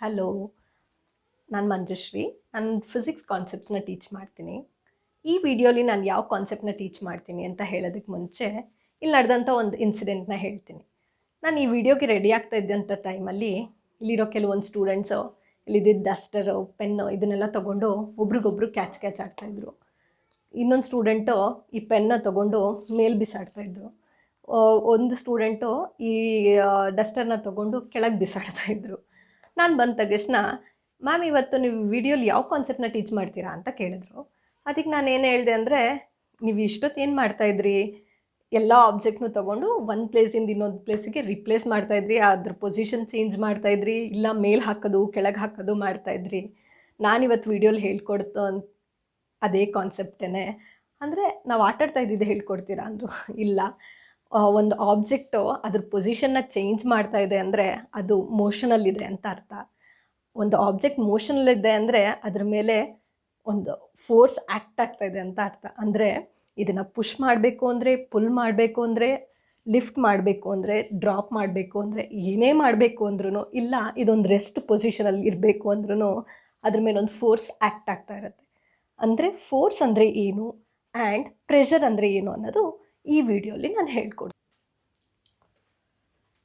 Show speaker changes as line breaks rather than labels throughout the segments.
Hello, ನಾನು ಮಂಜುಶ್ರೀ. ನಾನು physics ಕಾನ್ಸೆಪ್ಟ್ಸ್ನ teach ಮಾಡ್ತೀನಿ. ಈ ವಿಡಿಯೋಲಿ ನಾನು ಯಾವ ಕಾನ್ಸೆಪ್ಟ್ನ ಟೀಚ್ ಮಾಡ್ತೀನಿ ಅಂತ ಹೇಳೋದಕ್ಕೆ ಮುಂಚೆ ಇಲ್ಲಿ ನಡೆದಂಥ ಒಂದು ಇನ್ಸಿಡೆಂಟ್ನ ಹೇಳ್ತೀನಿ. ನಾನು ಈ ವಿಡಿಯೋಗೆ ರೆಡಿ ಆಗ್ತಾ ಇದ್ದಂಥ ಟೈಮಲ್ಲಿ ಇಲ್ಲಿರೋ ಕೆಲವೊಂದು ಸ್ಟೂಡೆಂಟ್ಸು ಇಲ್ಲಿದ್ದ ಡಸ್ಟರು, ಪೆನ್ನು ಇದನ್ನೆಲ್ಲ ತೊಗೊಂಡು ಒಬ್ರಿಗೊಬ್ರು ಕ್ಯಾಚ್ ಆಗ್ತಾಯಿದ್ರು. ಇನ್ನೊಂದು ಸ್ಟೂಡೆಂಟು ಈ ಪೆನ್ನ ತೊಗೊಂಡು ಮೇಲೆ ಬಿಸಾಡ್ತಾಯಿದ್ರು. ಒಂದು ಸ್ಟೂಡೆಂಟು ಈ ಡಸ್ಟರ್ನ ತೊಗೊಂಡು ಕೆಳಗೆ ಬಿಸಾಡ್ತಾಯಿದ್ರು. ನಾನು ಬಂದ ತಕ್ಷಣ, ಮ್ಯಾಮ್ ಇವತ್ತು ನೀವು ವಿಡಿಯೋಲಿ ಯಾವ ಕಾನ್ಸೆಪ್ಟ್ನ ಟೀಚ್ ಮಾಡ್ತೀರಾ ಅಂತ ಕೇಳಿದ್ರು. ಅದಕ್ಕೆ ನಾನು ಏನು ಹೇಳಿದೆ ಅಂದರೆ, ನೀವು ಇಷ್ಟೊತ್ತು ಏನು ಮಾಡ್ತಾಯಿದ್ರಿ, ಎಲ್ಲ ಆಬ್ಜೆಕ್ಟ್ನು ತೊಗೊಂಡು ಒಂದು ಪ್ಲೇಸಿಂದ ಇನ್ನೊಂದು ಪ್ಲೇಸಿಗೆ ರಿಪ್ಲೇಸ್ ಮಾಡ್ತಾಯಿದ್ರಿ, ಅದ್ರ ಪೊಸಿಷನ್ ಚೇಂಜ್ ಮಾಡ್ತಾಯಿದ್ರಿ, ಇಲ್ಲ ಮೇಲೆ ಹಾಕೋದು ಕೆಳಗೆ ಹಾಕೋದು ಮಾಡ್ತಾಯಿದ್ರಿ. ನಾನಿವತ್ತು ವಿಡಿಯೋಲಿ ಹೇಳ್ಕೊಡ್ತು ಅದೇ ಕಾನ್ಸೆಪ್ಟೇ. ಅಂದರೆ ನಾವು ಆಟಾಡ್ತಾ ಇದ್ದಿದ್ದು ಹೇಳ್ಕೊಡ್ತೀರಾ ಅಂದರು. ಇಲ್ಲ, ಒಂದು ಆಬ್ಜೆಕ್ಟು ಅದ್ರ ಪೊಸಿಷನ್ನ ಚೇಂಜ್ ಮಾಡ್ತಾ ಇದೆ ಅಂದರೆ ಅದು ಮೋಷನಲ್ಲಿದೆ ಅಂತ ಅರ್ಥ. ಒಂದು ಆಬ್ಜೆಕ್ಟ್ ಮೋಷನಲ್ಲಿದೆ ಅಂದರೆ ಅದ್ರ ಮೇಲೆ ಒಂದು ಫೋರ್ಸ್ ಆ್ಯಕ್ಟ್ ಆಗ್ತಾ ಇದೆ ಅಂತ ಅರ್ಥ. ಅಂದರೆ ಇದನ್ನು ಪುಷ್ ಮಾಡಬೇಕು ಅಂದರೆ, ಪುಲ್ ಮಾಡಬೇಕು ಅಂದರೆ, ಲಿಫ್ಟ್ ಮಾಡಬೇಕು ಅಂದರೆ, ಡ್ರಾಪ್ ಮಾಡಬೇಕು ಅಂದರೆ, ಏನೇ ಮಾಡಬೇಕು ಅಂದ್ರೂ, ಇಲ್ಲ ಇದೊಂದು ರೆಸ್ಟ್ ಪೊಸಿಷನಲ್ಲಿ ಇರಬೇಕು ಅಂದ್ರೂ ಅದ್ರ ಮೇಲೆ ಒಂದು ಫೋರ್ಸ್ ಆ್ಯಕ್ಟ್ ಆಗ್ತಾ ಇರುತ್ತೆ. ಅಂದರೆ ಫೋರ್ಸ್ ಅಂದರೆ ಏನು ಆ್ಯಂಡ್ ಪ್ರೆಷರ್ ಅಂದರೆ ಏನು ಅನ್ನೋದು ಈ ವಿಡಿಯೋಲಿ ನಾನು ಹೇಳ್ಕೊಡ್ತೀನಿ.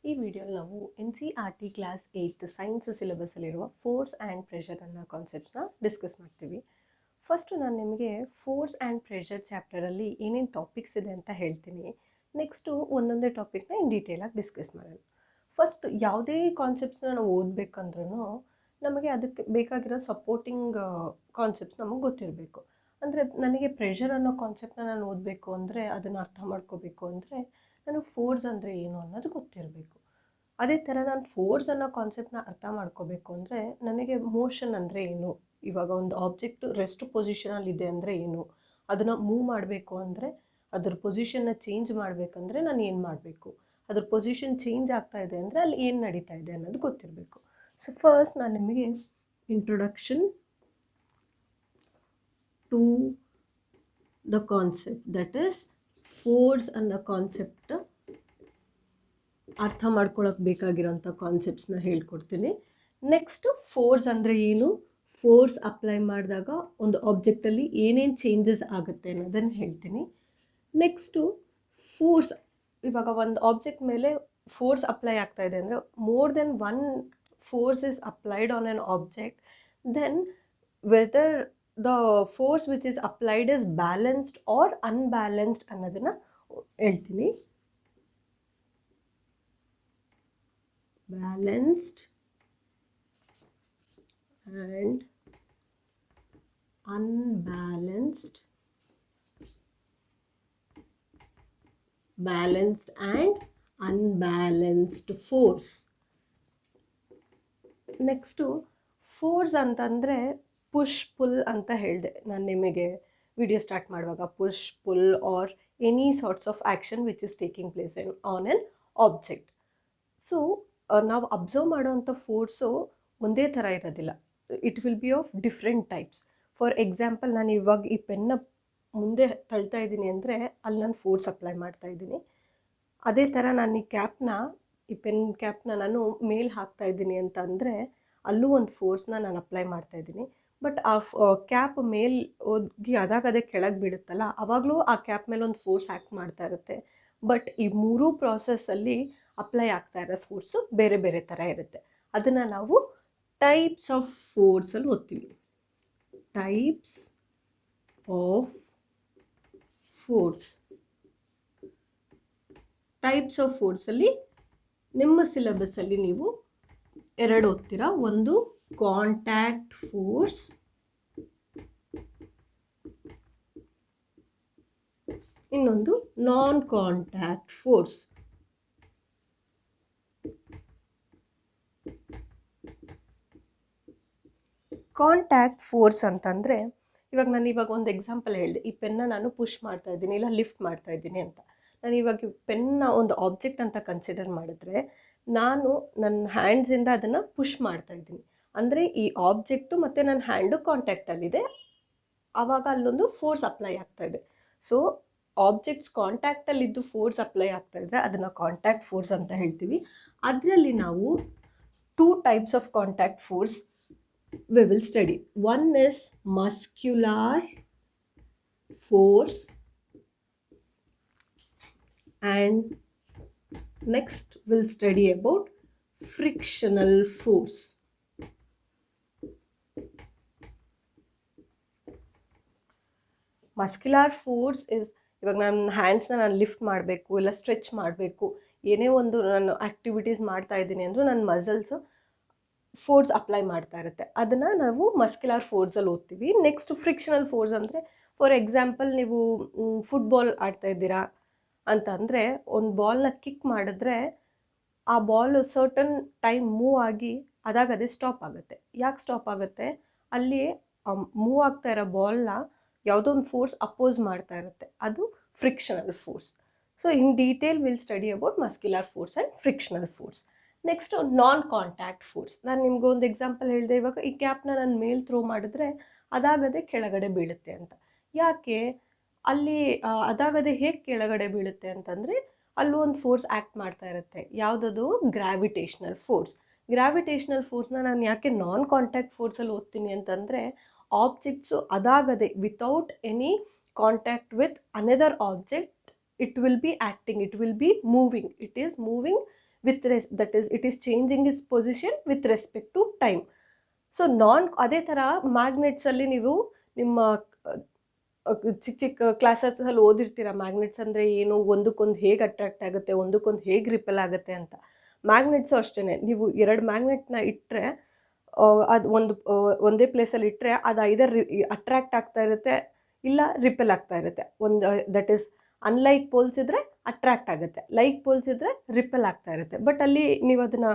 ಈ ವಿಡಿಯೋಲಿ ನಾವು NCERT ಕ್ಲಾಸ್ 8 ಸೈನ್ಸ್ ಸಿಲೆಬಸ್ಸಲ್ಲಿರುವ ಫೋರ್ಸ್ ಆ್ಯಂಡ್ ಪ್ರೆಷರ್ ಅನ್ನೋ ಕಾನ್ಸೆಪ್ಟ್ಸ್ನ ಡಿಸ್ಕಸ್ ಮಾಡ್ತೀವಿ. ಫಸ್ಟು ನಾನು ನಿಮಗೆ ಫೋರ್ಸ್ ಆ್ಯಂಡ್ ಪ್ರೆಷರ್ ಚಾಪ್ಟರಲ್ಲಿ ಏನೇನು ಟಾಪಿಕ್ಸ್ ಇದೆ ಅಂತ ಹೇಳ್ತೀನಿ. ನೆಕ್ಸ್ಟು ಒಂದೊಂದೇ ಟಾಪಿಕ್ನ ಇನ್ ಡೀಟೇಲಾಗಿ ಡಿಸ್ಕಸ್ ಮಾಡೋಣ. ಫಸ್ಟ್ ಯಾವುದೇ ಕಾನ್ಸೆಪ್ಟ್ಸ್ನ ನಾವು ಓದಬೇಕಂದ್ರೂ ನಮಗೆ ಅದಕ್ಕೆ ಬೇಕಾಗಿರೋ ಸಪೋರ್ಟಿಂಗ್ ಕಾನ್ಸೆಪ್ಟ್ಸ್ ನಮಗೆ ಗೊತ್ತಿರಬೇಕು. ಅಂದರೆ ನನಗೆ ಪ್ರೆಷರ್ ಅನ್ನೋ ಕಾನ್ಸೆಪ್ಟನ್ನ ನಾನು ಓದಬೇಕು ಅಂದರೆ, ಅದನ್ನು ಅರ್ಥ ಮಾಡ್ಕೋಬೇಕು ಅಂದರೆ ನನಗೆ ಫೋರ್ಸ್ ಅಂದರೆ ಏನು ಅನ್ನೋದು ಗೊತ್ತಿರಬೇಕು. ಅದೇ ಥರ ನಾನು ಫೋರ್ಸ್ ಅನ್ನೋ ಕಾನ್ಸೆಪ್ಟನ್ನ ಅರ್ಥ ಮಾಡ್ಕೋಬೇಕು ಅಂದರೆ ನನಗೆ ಮೋಷನ್ ಅಂದರೆ ಏನು, ಇವಾಗ ಒಂದು ಆಬ್ಜೆಕ್ಟು ರೆಸ್ಟ್ ಪೊಸಿಷನಲ್ಲಿದೆ ಅಂದರೆ ಏನು, ಅದನ್ನು ಮೂವ್ ಮಾಡಬೇಕು ಅಂದರೆ, ಅದ್ರ ಪೊಸಿಷನ್ನ ಚೇಂಜ್ ಮಾಡಬೇಕಂದ್ರೆ ನಾನು ಏನು ಮಾಡಬೇಕು, ಅದ್ರ ಪೊಸಿಷನ್ ಚೇಂಜ್ ಆಗ್ತಾ ಇದೆ ಅಂದರೆ ಅಲ್ಲಿ ಏನು ನಡೀತಾ ಇದೆ ಅನ್ನೋದು ಗೊತ್ತಿರಬೇಕು. ಸೊ ಫಸ್ಟ್ ನಾನು ನಿಮಗೆ introduction to the concept, that is force ಅನ್ನೋ ಕಾನ್ಸೆಪ್ಟ್ ಅರ್ಥ ಮಾಡ್ಕೊಳಕ್ಕೆ ಬೇಕಾಗಿರೋಂಥ ಕಾನ್ಸೆಪ್ಟ್ಸ್ನ ಹೇಳ್ಕೊಡ್ತೀನಿ. ನೆಕ್ಸ್ಟು ಫೋರ್ಸ್ ಅಂದರೆ ಏನು, ಫೋರ್ಸ್ ಅಪ್ಲೈ ಮಾಡಿದಾಗ ಒಂದು ಆಬ್ಜೆಕ್ಟಲ್ಲಿ ಏನೇನು ಚೇಂಜಸ್ ಆಗುತ್ತೆ ಅನ್ನೋದನ್ನು ಹೇಳ್ತೀನಿ. ನೆಕ್ಸ್ಟು ಫೋರ್ಸ್, ಇವಾಗ ಒಂದು ಆಬ್ಜೆಕ್ಟ್ ಮೇಲೆ ಫೋರ್ಸ್ ಅಪ್ಲೈ ಆಗ್ತಾ ಇದೆ ಅಂದರೆ, more than one force is applied on an object, then whether the force which is applied is balanced or unbalanced ಅನ್ನೋದನ್ನ ಹೇಳ್ತೀನಿ. Balanced and unbalanced, balanced and unbalanced force. Next force ಅಂತಂದರೆ push pull ಅಂತ ಹೇಳಿದೆ ನಾನು ನಿಮಗೆ video start ಮಾಡುವಾಗ. Push pull R any sorts of action which is taking place on an object. So ನಾವು observe ಮಾಡೋವಂಥ ಫೋರ್ಸು ಒಂದೇ ಥರ ಇರೋದಿಲ್ಲ. It will be of different types. For example, ನಾನು ಇವಾಗ ಈ ಪೆನ್ನ ಮುಂದೆ ತಳ್ತಾ ಇದ್ದೀನಿ ಅಂದರೆ ಅಲ್ಲಿ ನಾನು ಫೋರ್ಸ್ ಅಪ್ಲೈ ಮಾಡ್ತಾ ಇದ್ದೀನಿ. ಅದೇ ಥರ ನಾನು ಈ ಪೆನ್ ಕ್ಯಾಪ್ನ ನಾನು ಮೇಲೆ ಹಾಕ್ತಾ ಇದ್ದೀನಿ ಅಂತ ಅಂದರೆ ಅಲ್ಲೂ ಒಂದು ಫೋರ್ಸ್ನ ನಾನು ಅಪ್ಲೈ ಮಾಡ್ತಾ ಇದ್ದೀನಿ. ಬಟ್ ಆ ಕ್ಯಾಪ್ ಮೇಲೆ ಹೋಗಿ ಅದೇ ಕೆಳಗೆ ಬಿಡುತ್ತಲ್ಲ, ಆವಾಗಲೂ ಆ ಕ್ಯಾಪ್ ಮೇಲೆ ಒಂದು ಫೋರ್ಸ್ ಆ್ಯಕ್ಟ್ ಮಾಡ್ತಾ ಇರುತ್ತೆ. ಬಟ್ ಈ ಮೂರೂ ಪ್ರಾಸೆಸ್ಸಲ್ಲಿ ಅಪ್ಲೈ ಆಗ್ತಾ ಇರೋ ಫೋರ್ಸು ಬೇರೆ ಬೇರೆ ಥರ ಇರುತ್ತೆ. ಅದನ್ನು ನಾವು ಟೈಪ್ಸ್ ಆಫ್ ಫೋರ್ಸಲ್ಲಿ ಓದ್ತೀವಿ. Types of force. Types of ಫೋರ್ಸಲ್ಲಿ ನಿಮ್ಮ ಸಿಲೆಬಸ್ಸಲ್ಲಿ ನೀವು ಎರಡು ಓದ್ತೀರಾ. ಒಂದು ಕಾಂಟ್ಯಾಕ್ಟ್ ಫೋರ್ಸ್, ಇನ್ನೊಂದು non contact force. Contact force ಅಂತಂದರೆ, ಇವಾಗ ಒಂದು ಎಕ್ಸಾಂಪಲ್ ಹೇಳಿದೆ. ಈ ಪೆನ್ನ ನಾನು ಪುಷ್ ಮಾಡ್ತಾ ಇದ್ದೀನಿ, ಇಲ್ಲ ಲಿಫ್ಟ್ ಮಾಡ್ತಾ ಇದ್ದೀನಿ ಅಂತ. ನಾನು ಇವಾಗ ಪೆನ್ನ ಒಂದು ಆಬ್ಜೆಕ್ಟ್ ಅಂತ ಕನ್ಸಿಡರ್ ಮಾಡಿದ್ರೆ, ನಾನು ನನ್ನ ಹ್ಯಾಂಡ್ಸಿಂದ ಅದನ್ನು ಪುಷ್ ಮಾಡ್ತಾ ಇದ್ದೀನಿ ಅಂದರೆ ಈ ಆಬ್ಜೆಕ್ಟು ಮತ್ತು ನನ್ನ ಹ್ಯಾಂಡು ಕಾಂಟ್ಯಾಕ್ಟಲ್ಲಿದೆ. ಆವಾಗ ಅಲ್ಲೊಂದು ಫೋರ್ಸ್ ಅಪ್ಲೈ ಆಗ್ತಾ ಇದೆ. ಸೊ ಆಬ್ಜೆಕ್ಟ್ಸ್ ಕಾಂಟ್ಯಾಕ್ಟಲ್ಲಿದ್ದು ಫೋರ್ಸ್ ಅಪ್ಲೈ ಆಗ್ತಾ ಇದ್ದರೆ ಅದನ್ನು ಕಾಂಟ್ಯಾಕ್ಟ್ ಫೋರ್ಸ್ ಅಂತ ಹೇಳ್ತೀವಿ. ಅದರಲ್ಲಿ ನಾವು two types of contact force we will study. One is muscular force and next we'll study about frictional force. Muscular force is, ಇವಾಗ ನನ್ನ ಹ್ಯಾಂಡ್ಸ್ನ ನಾನು ಲಿಫ್ಟ್ ಮಾಡಬೇಕು ಇಲ್ಲ ಸ್ಟ್ರೆಚ್ ಮಾಡಬೇಕು, ಏನೇ ಒಂದು ನಾನು ಆ್ಯಕ್ಟಿವಿಟೀಸ್ ಮಾಡ್ತಾ ಇದ್ದೀನಿ ಅಂದರೂ ನನ್ನ ಮಸಲ್ಸು ಫೋರ್ಸ್ ಅಪ್ಲೈ ಮಾಡ್ತಾ ಇರುತ್ತೆ, ಅದನ್ನು ನಾವು ಮಸ್ಕ್ಯುಲಾರ್ ಫೋರ್ಸಲ್ಲಿ ಓದ್ತೀವಿ. ನೆಕ್ಸ್ಟ್ ಫ್ರಿಕ್ಷನಲ್ ಫೋರ್ಸ್ ಅಂದರೆ, ಫಾರ್ ಎಕ್ಸಾಂಪಲ್ ನೀವು ಫುಟ್ಬಾಲ್ ಆಡ್ತಾ ಇದ್ದೀರಾ ಅಂತಂದರೆ ಒಂದು ಬಾಲ್ನ ಕಿಕ್ ಮಾಡಿದ್ರೆ ಆ ಬಾಲು ಸರ್ಟನ್ ಟೈಮ್ ಮೂವ್ ಆಗಿ ಅದಾಗದೇ ಸ್ಟಾಪ್ ಆಗುತ್ತೆ. ಯಾಕೆ ಸ್ಟಾಪ್ ಆಗುತ್ತೆ? ಅಲ್ಲಿ ಮೂವ್ ಆಗ್ತಾ ಇರೋ ಬಾಲ್ನ ಯಾವುದೋ ಒಂದು ಫೋರ್ಸ್ ಅಪೋಸ್ ಮಾಡ್ತಾ ಇರುತ್ತೆ, ಅದು frictional force. So in detail will study about muscular force and frictional force. Next non contact force. ನಾನು ನಿಮ್ಗೊಂದು ಎಕ್ಸಾಂಪಲ್ ಹೇಳಿದೆ, ಇವಾಗ ಈ ಕ್ಯಾಪ್ನ ನಾನು ಮೇಲೆ ಥ್ರೋ ಮಾಡಿದ್ರೆ ಅದಾಗದೆ ಕೆಳಗಡೆ ಬೀಳುತ್ತೆ ಅಂತ. ಯಾಕೆ ಅಲ್ಲಿ ಅದಾಗದೆ ಹೇಗೆ ಕೆಳಗಡೆ ಬೀಳುತ್ತೆ ಅಂತಂದರೆ ಅಲ್ಲೂ ಒಂದು ಫೋರ್ಸ್ ಆ್ಯಕ್ಟ್ ಮಾಡ್ತಾ ಇರುತ್ತೆ. ಯಾವುದದು? ಗ್ರಾವಿಟೇಷ್ನಲ್ ಫೋರ್ಸ್. ಗ್ರಾವಿಟೇಷ್ನಲ್ ಫೋರ್ಸ್ನ ನಾನು ಯಾಕೆ ನಾನ್ ಕಾಂಟ್ಯಾಕ್ಟ್ ಫೋರ್ಸಲ್ಲಿ ಓದ್ತೀನಿ ಅಂತಂದರೆ, ಆಬ್ಜೆಕ್ಟ್ಸು ಅದಾಗದೆ without any contact with another object it will be acting, it will be moving, it is moving with that is it is changing is position with respect to time. So ಅದೇ ಥರ ಮ್ಯಾಗ್ನೆಟ್ಸಲ್ಲಿ ನೀವು ನಿಮ್ಮ ಚಿಕ್ಕ ಚಿಕ್ಕ ಕ್ಲಾಸಸ್ಸಲ್ಲಿ ಓದಿರ್ತೀರ magnets ಅಂದರೆ ಏನು, ಒಂದಕ್ಕೊಂದು ಹೇಗೆ ಅಟ್ರಾಕ್ಟ್ ಆಗುತ್ತೆ, ಒಂದಕ್ಕೊಂದು ಹೇಗೆ ರಿಪೆಲ್ ಆಗುತ್ತೆ ಅಂತ. ಮ್ಯಾಗ್ನೆಟ್ಸು ಅಷ್ಟೇ, ನೀವು 2 ಮ್ಯಾಗ್ನೆಟ್ನ ಇಟ್ಟರೆ ಅದು ಒಂದೇ ಪ್ಲೇಸಲ್ಲಿ ಇಟ್ಟರೆ ಅದು ಐದರ್ ಅಟ್ರಾಕ್ಟ್ ಆಗ್ತಾ ಇರುತ್ತೆ ಇಲ್ಲ ರಿಪೆಲ್ ಆಗ್ತಾ ಇರುತ್ತೆ. ಒಂದು ದಟ್ ಈಸ್ ಅನ್ಲೈಕ್ ಪೋಲ್ಸ್ ಇದ್ದರೆ ಅಟ್ರಾಕ್ಟ್ ಆಗುತ್ತೆ, ಲೈಕ್ ಪೋಲ್ಸ್ ಇದ್ದರೆ ರಿಪೆಲ್ ಆಗ್ತಾ ಇರುತ್ತೆ. ಬಟ್ ಅಲ್ಲಿ ನೀವು ಅದನ್ನು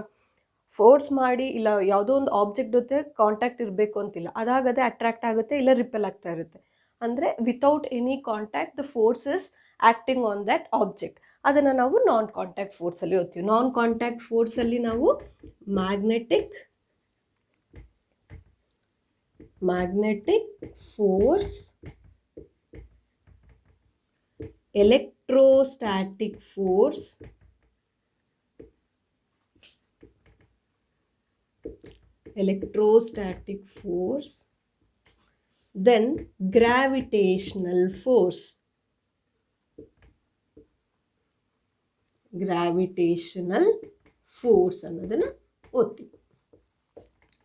ಫೋರ್ಸ್ ಮಾಡಿ ಇಲ್ಲ ಯಾವುದೋ ಒಂದು ಆಬ್ಜೆಕ್ಟ್ ಜೊತೆ ಕಾಂಟ್ಯಾಕ್ಟ್ ಇರಬೇಕು ಅಂತಿಲ್ಲ, ಅದಾಗದೆ ಅಟ್ರಾಕ್ಟ್ ಆಗುತ್ತೆ ಇಲ್ಲ ರಿಪೆಲ್ ಆಗ್ತಾ ಇರುತ್ತೆ. ಅಂದರೆ without any contact the force is acting on that object. ಅದನ್ನು ನಾವು ನಾನ್ ಕಾಂಟ್ಯಾಕ್ಟ್ ಫೋರ್ಸಲ್ಲಿ ಓದ್ತೀವಿ. ನಾನ್ ಕಾಂಟ್ಯಾಕ್ಟ್ ಫೋರ್ಸಲ್ಲಿ ನಾವು magnetic force, electrostatic force, then gravitational force. ಅನ್ನೋದನ್ನು ಓದ್ತೀವಿ.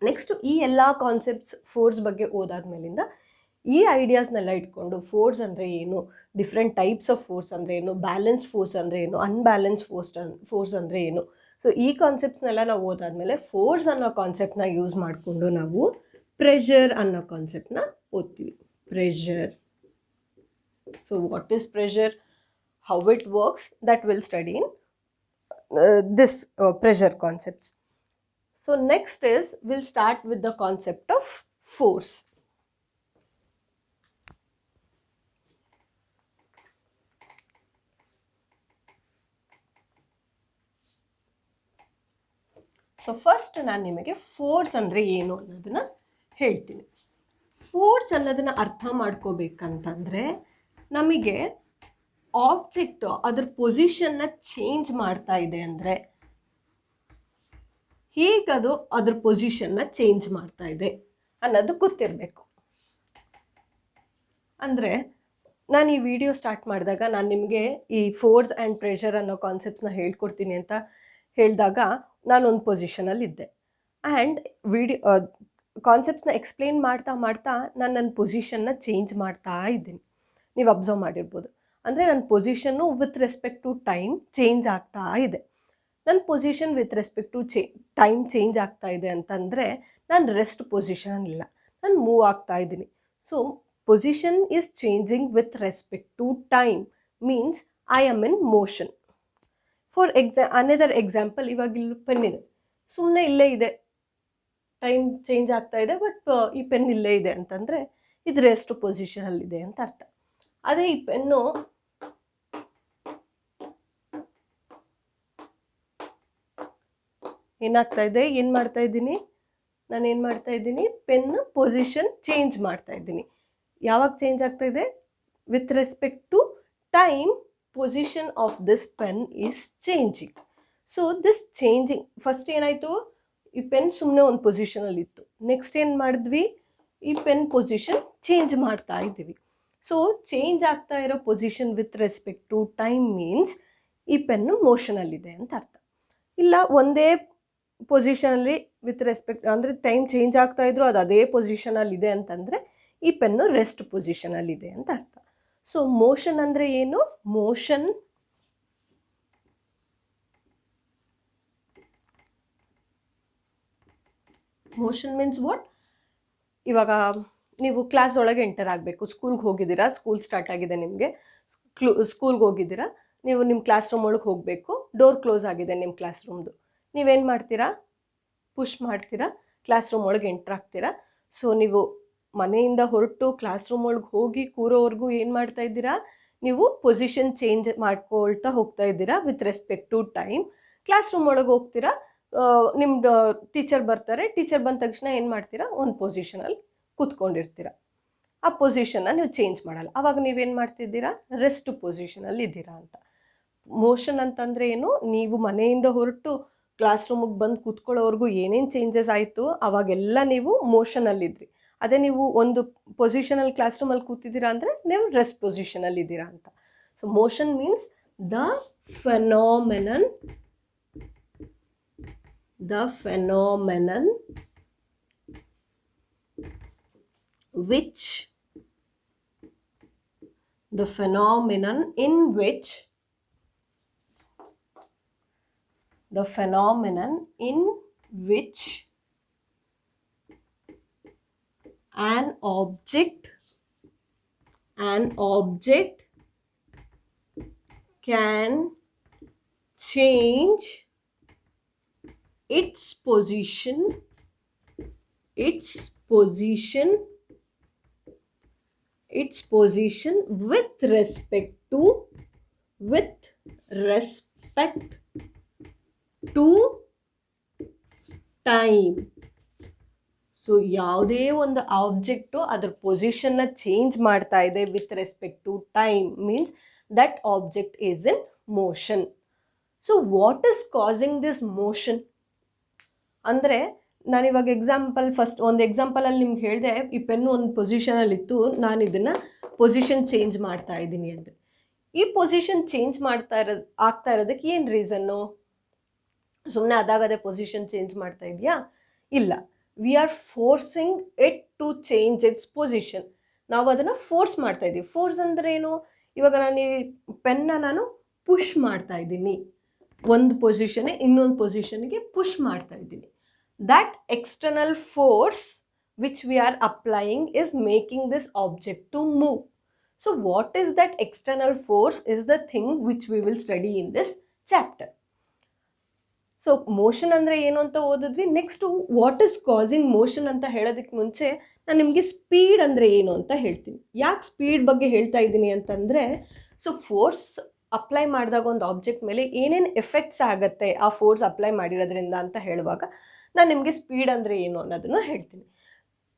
ನೆಕ್ಸ್ಟು ಈ ಎಲ್ಲ ಕಾನ್ಸೆಪ್ಟ್ಸ್ ಫೋರ್ಸ್ ಬಗ್ಗೆ ಓದಾದ್ಮೇಲಿಂದ ಈ ಐಡಿಯಾಸ್ನೆಲ್ಲ ಇಟ್ಕೊಂಡು ಫೋರ್ಸ್ ಅಂದರೆ ಏನು, ಡಿಫ್ರೆಂಟ್ ಟೈಪ್ಸ್ ಆಫ್ ಫೋರ್ಸ್ ಅಂದರೆ ಏನು, ಬ್ಯಾಲೆನ್ಸ್ ಫೋರ್ಸ್ ಅಂದರೆ ಏನು, ಅನ್ಬ್ಯಾಲೆನ್ಸ್ ಫೋರ್ಸ್ ಅಂದರೆ ಏನು, ಸೊ ಈ ಕಾನ್ಸೆಪ್ಟ್ಸ್ನೆಲ್ಲ ನಾವು ಓದಾದ್ಮೇಲೆ ಫೋರ್ಸ್ ಅನ್ನೋ ಕಾನ್ಸೆಪ್ಟ್ನ ಯೂಸ್ ಮಾಡಿಕೊಂಡು ನಾವು ಪ್ರೆಷರ್ ಅನ್ನೋ ಕಾನ್ಸೆಪ್ಟ್ನ ಓದ್ತೀವಿ. Pressure. So what is pressure, how it works, that will study in this pressure concepts. So next is we'll start with the concept of force. So first ನಾನು ನಿಮಗೆ force ಅಂದರೆ ಏನು ಅನ್ನೋದನ್ನು ಹೇಳ್ತೀನಿ. ಫೋರ್ಸ್ ಅನ್ನೋದನ್ನು ಅರ್ಥ ಮಾಡ್ಕೋಬೇಕಂತಂದರೆ ನಮಗೆ ಆಬ್ಜೆಕ್ಟು ಅದ್ರ ಪೊಸಿಷನ್ನ ಚೇಂಜ್ ಮಾಡ್ತಾ ಇದೆ ಅಂದರೆ ಹೇಗದು ಅದ್ರ ಪೊಸಿಷನ್ನ ಚೇಂಜ್ ಮಾಡ್ತಾ ಇದೆ ಅನ್ನೋದು ಗೊತ್ತಿರಬೇಕು. ಅಂದರೆ ನಾನು ಈ ವಿಡಿಯೋ ಸ್ಟಾರ್ಟ್ ಮಾಡಿದಾಗ ನಾನು ನಿಮಗೆ ಈ ಫೋರ್ಸ್ ಆ್ಯಂಡ್ ಪ್ರೆಷರ್ ಅನ್ನೋ ಕಾನ್ಸೆಪ್ಟ್ಸ್ನ ಹೇಳ್ಕೊಡ್ತೀನಿ ಅಂತ ಹೇಳಿದಾಗ ನಾನೊಂದು ಪೊಸಿಷನಲ್ಲಿದ್ದೆ ಆ್ಯಂಡ್ ಕಾನ್ಸೆಪ್ಟ್ಸ್ನ ಎಕ್ಸ್ಪ್ಲೇನ್ ಮಾಡ್ತಾ ಮಾಡ್ತಾ ನಾನು ನನ್ನ ಪೊಸಿಷನ್ನ ಚೇಂಜ್ ಮಾಡ್ತಾ ಇದ್ದೀನಿ. ನೀವು ಅಬ್ಸರ್ವ್ ಮಾಡಿರ್ಬೋದು. ಅಂದರೆ ನನ್ನ position with respect to time change ಆಗ್ತಾ ಇದೆ. ನನ್ನ position with respect to time change ಆಗ್ತಾ ಇದೆ ಅಂತಂದರೆ ನಾನು ರೆಸ್ಟ್ ಪೊಸಿಷನಲ್ಲಿಲ್ಲ, ನಾನು ಮೂವ್ ಆಗ್ತಾ ಇದ್ದೀನಿ. So position is changing with respect to time means I am in motion. For another example, ಇವಾಗ ಇಲ್ಲಿ ಪೆನ್ ಇದೆ, ಸುಮ್ಮನೆ ಇಲ್ಲೇ ಇದೆ, ಟೈಮ್ ಚೇಂಜ್ ಆಗ್ತಾ ಇದೆ ಬಟ್ ಈ ಪೆನ್ ಇಲ್ಲೇ ಇದೆ ಅಂತಂದರೆ ಇದು ರೆಸ್ಟ್ ಪೊಸಿಷನಲ್ಲಿದೆ ಅಂತ ಅರ್ಥ. ಅದೇ ಈ ಪೆನ್ನು ಏನಾಗ್ತಾ ಇದೆ, ಏನು ಮಾಡ್ತಾ ಇದ್ದೀನಿ, ನಾನು ಏನು ಮಾಡ್ತಾ ಇದ್ದೀನಿ, ಪೆನ್ ಪೊಸಿಷನ್ ಚೇಂಜ್ ಮಾಡ್ತಾ ಇದ್ದೀನಿ. ಯಾವಾಗ ಚೇಂಜ್ ಆಗ್ತಾ ಇದೆ? With respect to time position of this pen is changing. So this changing first ಏನಾಯಿತು, ಈ ಪೆನ್ ಸುಮ್ಮನೆ ಒಂದು ಪೊಸಿಷನಲ್ಲಿ ಇತ್ತು. ನೆಕ್ಸ್ಟ್ ಏನು ಮಾಡಿದ್ವಿ, ಈ ಪೆನ್ ಪೊಸಿಷನ್ ಚೇಂಜ್ ಮಾಡ್ತಾ ಇದ್ದೀವಿ. ಸೊ ಚೇಂಜ್ ಆಗ್ತಾ ಇರೋ position with respect to time means ಈ ಪೆನ್ನು ಮೋಷನಲ್ಲಿದೆ ಅಂತ ಅರ್ಥ. ಇಲ್ಲ ಒಂದೇ ಪೊಸಿಷನಲ್ಲಿ ವಿತ್ ರೆಸ್ಪೆಕ್ಟ್ ಅಂದರೆ ಟೈಮ್ ಚೇಂಜ್ ಆಗ್ತಾ ಇದ್ರು ಅದು ಅದೇ ಪೊಸಿಷನಲ್ಲಿದೆ ಅಂತಂದರೆ ಈ ಪೆನ್ನು ರೆಸ್ಟ್ ಪೊಸಿಷನಲ್ಲಿದೆ ಅಂತ ಅರ್ಥ. ಸೊ ಮೋಷನ್ ಅಂದರೆ ಏನು, ಮೋಷನ್ ಮೀನ್ಸ್ ವಾಟ್. ಇವಾಗ ನೀವು ಕ್ಲಾಸ್ ಒಳಗೆ ಎಂಟರ್ ಆಗಬೇಕು, ಸ್ಕೂಲ್ಗೆ ಹೋಗಿದ್ದೀರಾ, ಸ್ಕೂಲ್ ಸ್ಟಾರ್ಟ್ ಆಗಿದೆ ನಿಮಗೆ, ಸ್ಕೂಲ್ಗೆ ಹೋಗಿದ್ದೀರಾ, ನೀವು ನಿಮ್ಮ ಕ್ಲಾಸ್ ರೂಮ್ ಒಳಗೆ ಹೋಗಬೇಕು, ಡೋರ್ ಕ್ಲೋಸ್ ಆಗಿದೆ ನಿಮ್ಮ ಕ್ಲಾಸ್ ರೂಮ್ದು. ನೀವೇನು ಮಾಡ್ತೀರಾ, ಪುಷ್ ಮಾಡ್ತೀರಾ, ಕ್ಲಾಸ್ ರೂಮ್ ಒಳಗೆ ಎಂಟರ್ ಆಗ್ತೀರಾ. ಸೊ ನೀವು ಮನೆಯಿಂದ ಹೊರಟು ಕ್ಲಾಸ್ ರೂಮ್ ಒಳಗೆ ಹೋಗಿ ಕೂರೋವರೆಗೂ ಏನು ಮಾಡ್ತಾ ಇದ್ದೀರಾ, ನೀವು ಪೊಸಿಷನ್ ಚೇಂಜ್ ಮಾಡ್ಕೊಳ್ತಾ ಹೋಗ್ತಾ ಇದ್ದೀರಾ with respect to time. Class room ಒಳಗೆ ಹೋಗ್ತೀರಾ, ನಿಮ್ಮ ಟೀಚರ್ ಬರ್ತಾರೆ, ಟೀಚರ್ ಬಂದ ತಕ್ಷಣ ಏನು ಮಾಡ್ತೀರಾ, ಒಂದು ಪೊಸಿಷನಲ್ಲಿ ಕೂತ್ಕೊಂಡಿರ್ತೀರ, ಆ ಪೊಸಿಷನ್ನ ನೀವು ಚೇಂಜ್ ಮಾಡಲ್ಲ. ಆವಾಗ ನೀವೇನು ಮಾಡ್ತಿದ್ದೀರಾ, ರೆಸ್ಟ್ ಪೊಸಿಷನಲ್ಲಿ ಇದ್ದೀರಾ ಅಂತ. ಮೋಷನ್ ಅಂತಂದರೆ ಏನು, ನೀವು ಮನೆಯಿಂದ ಹೊರಟು ಕ್ಲಾಸ್ ರೂಮಿಗೆ ಬಂದು ಕೂತ್ಕೊಳ್ಳೋವರೆಗೂ ಏನೇನು ಚೇಂಜಸ್ ಆಯಿತು ಅವಾಗೆಲ್ಲ ನೀವು ಮೋಷನಲ್ಲಿದ್ರಿ. ಅದೇ ನೀವು ಒಂದು ಪೊಸಿಷನಲ್ಲಿ ಕ್ಲಾಸ್ ರೂಮಲ್ಲಿ ಕೂತಿದ್ದೀರಾ ಅಂದರೆ ನೀವು ರೆಸ್ಟ್ ಪೊಸಿಷನಲ್ಲಿ ಇದ್ದೀರಾ ಅಂತ. So motion means the phenomenon in which an object can change its position with respect to time. So ಯಾವುದೇ ಒಂದು ಆಬ್ಜೆಕ್ಟು ಅದರ ಪೊಸಿಷನ್ನ ಚೇಂಜ್ ಮಾಡ್ತಾ ಇದೆ with respect to time means that object is in motion. So what is causing this motion ಅಂದರೆ, ನಾನಿವಾಗ first ಒಂದು ಎಕ್ಸಾಂಪಲಲ್ಲಿ ನಿಮ್ಗೆ ಹೇಳಿದೆ, ಈ ಪೆನ್ನು ಒಂದು ಪೊಸಿಷನಲ್ಲಿತ್ತು, ನಾನು ಇದನ್ನು ಪೊಸಿಷನ್ ಚೇಂಜ್ ಮಾಡ್ತಾ ಇದ್ದೀನಿ ಅಂದರೆ. ಈ ಪೊಸಿಷನ್ ಚೇಂಜ್ ಆಗ್ತಾ ಇರೋದಕ್ಕೆ ಏನು ರೀಸನ್ನು? ಸುಮ್ಮನೆ ಅದಾಗದೇ ಪೊಸಿಷನ್ ಚೇಂಜ್ ಮಾಡ್ತಾ ಇದೆಯಾ? ಇಲ್ಲ, we are forcing it to change its position. ನಾವು ಅದನ್ನು ಫೋರ್ಸ್ ಮಾಡ್ತಾ ಇದ್ದೀವಿ. ಫೋರ್ಸ್ ಅಂದರೆ ಏನು? ಇವಾಗ ನಾನು ಈ ಪೆನ್ನ ನಾನು ಪುಷ್ ಮಾಡ್ತಾ ಇದ್ದೀನಿ, ಒಂದು ಪೊಸಿಷನ್ನೇ ಇನ್ನೊಂದು ಪೊಸಿಷನ್ಗೆ ಪುಷ್ ಮಾಡ್ತಾ ಇದ್ದೀನಿ. That external force which we are applying is making this object to move. So what is that external force is the thing which we will study in this chapter. So motion ಅಂದರೆ ಏನು ಅಂತ ಓದಿದ್ವಿ. Next what is causing motion ಅಂತ ಹೇಳೋದಕ್ಕೆ ಮುಂಚೆ ನಾನು ನಿಮಗೆ speed ಅಂದರೆ ಏನು ಅಂತ ಹೇಳ್ತೀನಿ. ಯಾಕೆ ಸ್ಪೀಡ್ ಬಗ್ಗೆ ಹೇಳ್ತಾ ಇದ್ದೀನಿ ಅಂತಂದರೆ, ಸೊ ಫೋರ್ಸ್ ಅಪ್ಲೈ ಮಾಡಿದಾಗ ಒಂದು ಆಬ್ಜೆಕ್ಟ್ ಮೇಲೆ ಏನೇನು ಎಫೆಕ್ಟ್ಸ್ ಆಗುತ್ತೆ ಆ ಫೋರ್ಸ್ ಅಪ್ಲೈ ಮಾಡಿರೋದ್ರಿಂದ ಅಂತ ಹೇಳುವಾಗ ನಾನು ನಿಮಗೆ ಸ್ಪೀಡ್ ಅಂದರೆ ಏನು ಅನ್ನೋದನ್ನು ಹೇಳ್ತೀನಿ.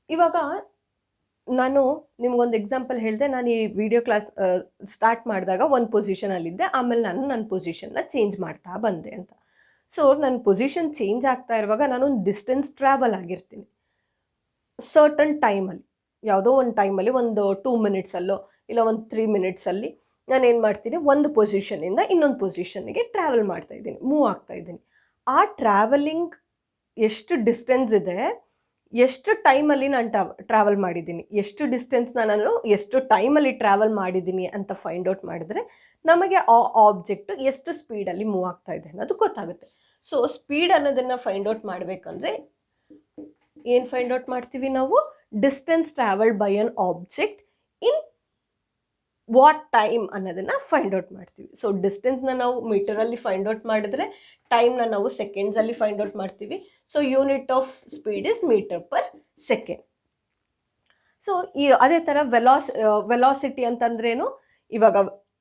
ಇವಾಗ ನಾನು ನಿಮ್ಗೊಂದು ಎಕ್ಸಾಂಪಲ್ ಹೇಳಿದೆ. ನಾನು ಈ ವಿಡಿಯೋ ಕ್ಲಾಸ್ ಸ್ಟಾರ್ಟ್ ಮಾಡಿದಾಗ ಒಂದು ಪೊಸಿಷನಲ್ಲಿದ್ದೆ, ಆಮೇಲೆ ನಾನು ನನ್ನ ಪೊಸಿಷನ್ನ ಚೇಂಜ್ ಮಾಡ್ತಾ ಬಂದೆ ಅಂತ. ಸೊ ನನ್ನ ಪೊಸಿಷನ್ ಚೇಂಜ್ ಆಗ್ತಾ ಇರುವಾಗ ನಾನೊಂದು ಡಿಸ್ಟೆನ್ಸ್ ಟ್ರಾವೆಲ್ ಆಗಿರ್ತೀನಿ ಸರ್ಟನ್ ಟೈಮಲ್ಲಿ, ಯಾವುದೋ ಒಂದು ಟೈಮಲ್ಲಿ ಒಂದು 2 ಮಿನಿಟ್ಸಲ್ಲೋ ಇಲ್ಲ ಒಂದು 3 ಮಿನಿಟ್ಸಲ್ಲಿ ನಾನೇನು ಮಾಡ್ತೀನಿ, ಒಂದು ಪೊಸಿಷನಿಂದ ಇನ್ನೊಂದು ಪೊಸಿಷನ್ಗೆ ಟ್ರಾವೆಲ್ ಮಾಡ್ತಾ ಇದ್ದೀನಿ, ಮೂವ್ ಆಗ್ತಾ ಇದ್ದೀನಿ. ಆ ಟ್ರಾವೆಲಿಂಗ್ ಎಷ್ಟು ಡಿಸ್ಟೆನ್ಸ್ ಇದೆ, ಎಷ್ಟು ಟೈಮಲ್ಲಿ ನಾನು ಟ್ರಾವೆಲ್ ಮಾಡಿದ್ದೀನಿ, ಎಷ್ಟು ಡಿಸ್ಟೆನ್ಸ್ನ ನಾನು ಎಷ್ಟು ಟೈಮಲ್ಲಿ ಟ್ರಾವೆಲ್ ಮಾಡಿದ್ದೀನಿ ಅಂತ ಫೈಂಡ್ ಔಟ್ ಮಾಡಿದ್ರೆ ನಮಗೆ ಆ ಆಬ್ಜೆಕ್ಟು ಎಷ್ಟು ಸ್ಪೀಡಲ್ಲಿ ಮೂವ್ ಆಗ್ತಾ ಇದೆ ಅನ್ನೋದು ಗೊತ್ತಾಗುತ್ತೆ. ಸೊ ಸ್ಪೀಡ್ ಅನ್ನೋದನ್ನು ಫೈಂಡ್ ಔಟ್ ಮಾಡಬೇಕಂದ್ರೆ ಏನು ಫೈಂಡ್ ಔಟ್ ಮಾಡ್ತೀವಿ ನಾವು? Distance travelled by an object in what time ಅನ್ನೋದನ್ನು ಫೈಂಡ್ ಔಟ್ ಮಾಡ್ತೀವಿ. ಸೊ ಡಿಸ್ಟೆನ್ಸ್ನ ನಾವು ಮೀಟರಲ್ಲಿ ಫೈಂಡ್ ಔಟ್ ಮಾಡಿದ್ರೆ ಟೈಮ್ನ ನಾವು ಸೆಕೆಂಡ್ಸಲ್ಲಿ ಫೈಂಡ್ ಔಟ್ ಮಾಡ್ತೀವಿ. So unit of speed is metre per second. So ಅದೇ ಥರ ವೆಲಾಸಿಟಿ ಅಂತಂದ್ರೇನು? ಇವಾಗ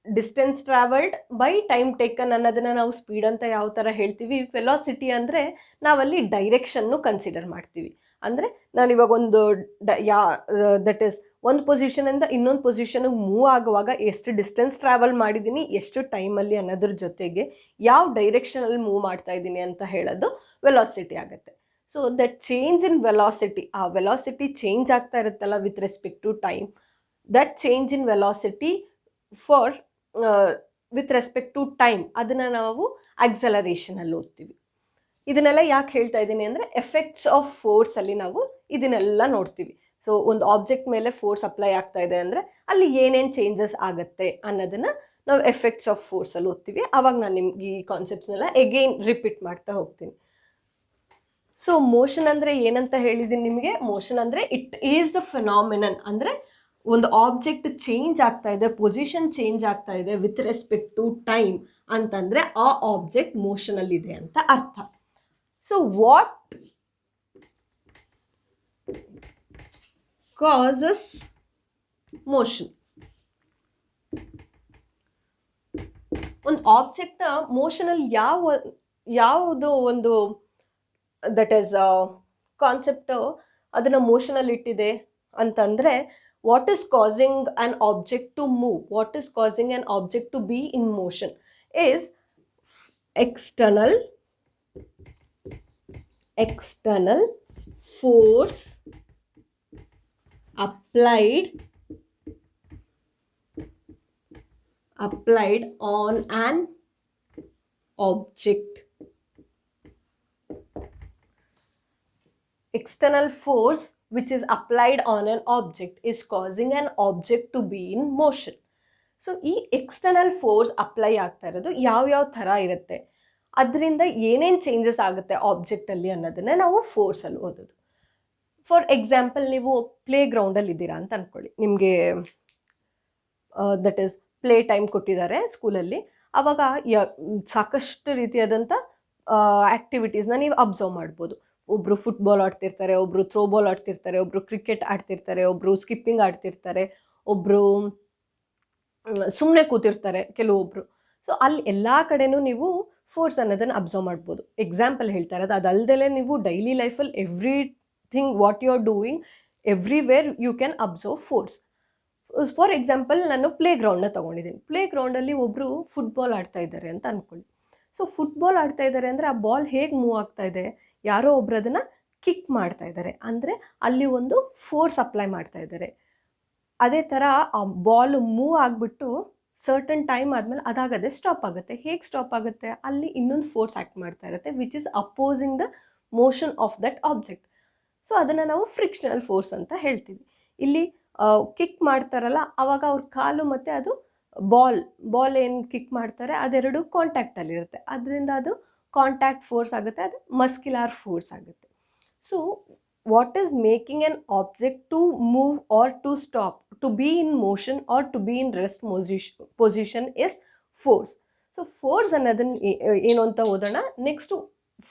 distance travelled by time taken ಅನ್ನೋದನ್ನು ನಾವು ಸ್ಪೀಡ್ ಅಂತ ಯಾವ ಥರ ಹೇಳ್ತೀವಿ. ವೆಲಾಸಿಟಿ ಅಂದರೆ ನಾವಲ್ಲಿ ಡೈರೆಕ್ಷನ್ನು ಕನ್ಸಿಡರ್ ಮಾಡ್ತೀವಿ. ಅಂದರೆ ನಾನಿವಾಗ ದಟ್ ಈಸ್ ಒಂದು ಪೊಸಿಷನಿಂದ ಇನ್ನೊಂದು ಪೊಸಿಷನ್ಗೆ ಮೂವ್ ಆಗುವಾಗ ಎಷ್ಟು ಡಿಸ್ಟೆನ್ಸ್ ಟ್ರಾವೆಲ್ ಮಾಡಿದ್ದೀನಿ, ಎಷ್ಟು ಟೈಮಲ್ಲಿ ಅನ್ನೋದ್ರ ಜೊತೆಗೆ ಯಾವ ಡೈರೆಕ್ಷನಲ್ಲಿ ಮೂವ್ ಮಾಡ್ತಾ ಇದ್ದೀನಿ ಅಂತ ಹೇಳೋದು ವೆಲಾಸಿಟಿ ಆಗುತ್ತೆ. So that change in velocity, ಆ ವೆಲಾಸಿಟಿ ಚೇಂಜ್ ಆಗ್ತಾ ಇರುತ್ತಲ್ಲ with respect to time, that change in velocity for with respect to time, ಅದನ್ನು ನಾವು ಆಕ್ಸಲರೇಷನಲ್ಲಿ ಓದ್ತೀವಿ. ಇದನ್ನೆಲ್ಲ ಯಾಕೆ ಹೇಳ್ತಾ ಇದ್ದೀನಿ ಅಂದರೆ ಎಫೆಕ್ಟ್ಸ್ ಆಫ್ ಫೋರ್ಸಲ್ಲಿ ನಾವು ಇದನ್ನೆಲ್ಲ ನೋಡ್ತೀವಿ. ಸೊ ಒಂದು ಆಬ್ಜೆಕ್ಟ್ ಮೇಲೆ ಫೋರ್ಸ್ ಅಪ್ಲೈ ಆಗ್ತಾ ಇದೆ ಅಂದರೆ ಅಲ್ಲಿ ಏನೇನು ಚೇಂಜಸ್ ಆಗುತ್ತೆ ಅನ್ನೋದನ್ನು ನಾವು ಎಫೆಕ್ಟ್ಸ್ ಆಫ್ ಫೋರ್ಸಲ್ಲಿ ಓದ್ತೀವಿ. ಆವಾಗ ನಾನು ನಿಮ್ಗೆ ಈ ಕಾನ್ಸೆಪ್ಟ್ಸ್ನೆಲ್ಲ ಎಗೈನ್ ರಿಪೀಟ್ ಮಾಡ್ತಾ ಹೋಗ್ತೀನಿ. ಸೊ ಮೋಷನ್ ಅಂದರೆ ಏನಂತ ಹೇಳಿದ್ದೀನಿ ನಿಮಗೆ? ಮೋಷನ್ ಅಂದರೆ ಇಟ್ ಈಸ್ ದ ಫಿನಾಮಿನನ್, ಅಂದರೆ ಒಂದು ಆಬ್ಜೆಕ್ಟ್ ಚೇಂಜ್ ಆಗ್ತಾ ಇದೆ, ಪೊಸಿಷನ್ ಚೇಂಜ್ ಆಗ್ತಾ ಇದೆ ವಿತ್ ರೆಸ್ಪೆಕ್ಟ್ ಟು ಟೈಮ್ ಅಂತಂದರೆ ಆ ಆಬ್ಜೆಕ್ಟ್ ಮೋಷನಲ್ಲಿದೆ ಅಂತ ಅರ್ಥ. So what causes motion? ಒಂದು ಆಬ್ಜೆಕ್ಟ್ ಮೋಷನಲ್ಲಿ ಯಾವುದು ಒಂದು ದಟ್ ಈಸ್ ಕಾನ್ಸೆಪ್ಟು ಅದನ್ನು ಮೋಷನಲ್ಲಿ ಇಟ್ಟಿದೆ ಅಂತಂದರೆ, what is causing an object to move, what is causing an object to be in motion is external force applied on an object. External force which is applied on an object is causing an object to be in motion. So ಈ external force apply ಆಗ್ತಾ ಇರೋದು ಯಾವ್ಯಾವ ಥರ ಇರುತ್ತೆ, ಅದರಿಂದ ಏನೇನು changes ಆಗುತ್ತೆ ಆಬ್ಜೆಕ್ಟಲ್ಲಿ ಅನ್ನೋದನ್ನೇ ನಾವು ಫೋರ್ಸಲ್ಲಿ ಓದೋದು. ಫಾರ್ ಎಕ್ಸಾಂಪಲ್, ನೀವು ಪ್ಲೇ ಗ್ರೌಂಡಲ್ಲಿ ಇದ್ದೀರಾ ಅಂತ ಅಂದ್ಕೊಳ್ಳಿ. ನಿಮಗೆ ದಟ್ ಈಸ್ ಪ್ಲೇ ಟೈಮ್ ಕೊಟ್ಟಿದ್ದಾರೆ ಸ್ಕೂಲಲ್ಲಿ. ಆವಾಗ ಸಾಕಷ್ಟು ರೀತಿಯಾದಂಥ ಆ್ಯಕ್ಟಿವಿಟೀಸ್ನ ನೀವು ಅಬ್ಸರ್ವ್ ಮಾಡ್ಬೋದು. ಒಬ್ಬರು ಫುಟ್ಬಾಲ್ ಆಡ್ತಿರ್ತಾರೆ, ಒಬ್ಬರು ಥ್ರೋಬಾಲ್ ಆಡ್ತಿರ್ತಾರೆ, ಒಬ್ಬರು ಕ್ರಿಕೆಟ್ ಆಡ್ತಿರ್ತಾರೆ, ಒಬ್ಬರು ಸ್ಕಿಪ್ಪಿಂಗ್ ಆಡ್ತಿರ್ತಾರೆ, ಒಬ್ಬರು ಸುಮ್ಮನೆ ಕೂತಿರ್ತಾರೆ ಕೆಲವೊಬ್ಬರು. ಸೊ ಅಲ್ಲಿ ಎಲ್ಲ ಕಡೆನೂ ನೀವು ಫೋರ್ಸ್ ಅನ್ನೋದನ್ನು ಅಬ್ಸರ್ವ್ ಮಾಡ್ಬೋದು. ಎಕ್ಸಾಂಪಲ್ ಹೇಳ್ತಾ ಇರೋದು. ಅದಲ್ಲದೆ ನೀವು ಡೈಲಿ ಲೈಫಲ್ಲಿ everything what you are doing everywhere you can observe force. For example, ನಾನು ಪ್ಲೇ ಗ್ರೌಂಡ್ನ ತೊಗೊಂಡಿದ್ದೀನಿ. ಪ್ಲೇ ಗ್ರೌಂಡಲ್ಲಿ ಒಬ್ಬರು ಫುಟ್ಬಾಲ್ ಆಡ್ತಾ ಇದ್ದಾರೆ ಅಂತ ಅಂದ್ಕೊಳ್ಳಿ. ಸೊ ಫುಟ್ಬಾಲ್ ಆಡ್ತಾ ಇದ್ದಾರೆ ಅಂದರೆ ಆ ಬಾಲ್ ಹೇಗೆ ಮೂವ್ ಆಗ್ತಾ ಇದೆ, ಯಾರೋ ಒಬ್ರು ಅದನ್ನು ಕಿಕ್ ಮಾಡ್ತಾ ಇದ್ದಾರೆ, ಅಂದರೆ ಅಲ್ಲಿ ಒಂದು ಫೋರ್ಸ್ ಅಪ್ಲೈ ಮಾಡ್ತಾ ಇದ್ದಾರೆ. ಅದೇ ಥರ ಆ ಬಾಲ್ ಮೂವ್ ಆಗಿಬಿಟ್ಟು ಸರ್ಟನ್ ಟೈಮ್ ಆದಮೇಲೆ ಅದಾಗದೆ ಸ್ಟಾಪ್ ಆಗುತ್ತೆ. ಹೇಗೆ ಸ್ಟಾಪ್ ಆಗುತ್ತೆ? ಅಲ್ಲಿ ಇನ್ನೊಂದು ಫೋರ್ಸ್ ಆ್ಯಕ್ಟ್ ಮಾಡ್ತಾ ಇರುತ್ತೆ which is opposing the motion of that object. So ಅದನ್ನು ನಾವು ಫ್ರಿಕ್ಷನಲ್ ಫೋರ್ಸ್ ಅಂತ ಹೇಳ್ತೀವಿ. ಇಲ್ಲಿ ಕಿಕ್ ಮಾಡ್ತಾರಲ್ಲ, ಆವಾಗ ಅವ್ರ ಕಾಲು ಮತ್ತು ಅದು ಬಾಲ್ ಏನು ಕಿಕ್ ಮಾಡ್ತಾರೆ ಅದೆರಡು ಕಾಂಟ್ಯಾಕ್ಟಲ್ಲಿರುತ್ತೆ. ಅದರಿಂದ ಅದು ಕಾಂಟ್ಯಾಕ್ಟ್ ಫೋರ್ಸ್ ಆಗುತ್ತೆ, ಅದು ಮಸ್ಕ್ಯುಲರ್ ಫೋರ್ಸ್ ಆಗುತ್ತೆ. So what is making an object to move or to stop, to be in motion or to be in rest position is force. So force ಅನ್ನೋದನ್ನು ಏನು ಅಂತ ಓದೋಣ. ನೆಕ್ಸ್ಟು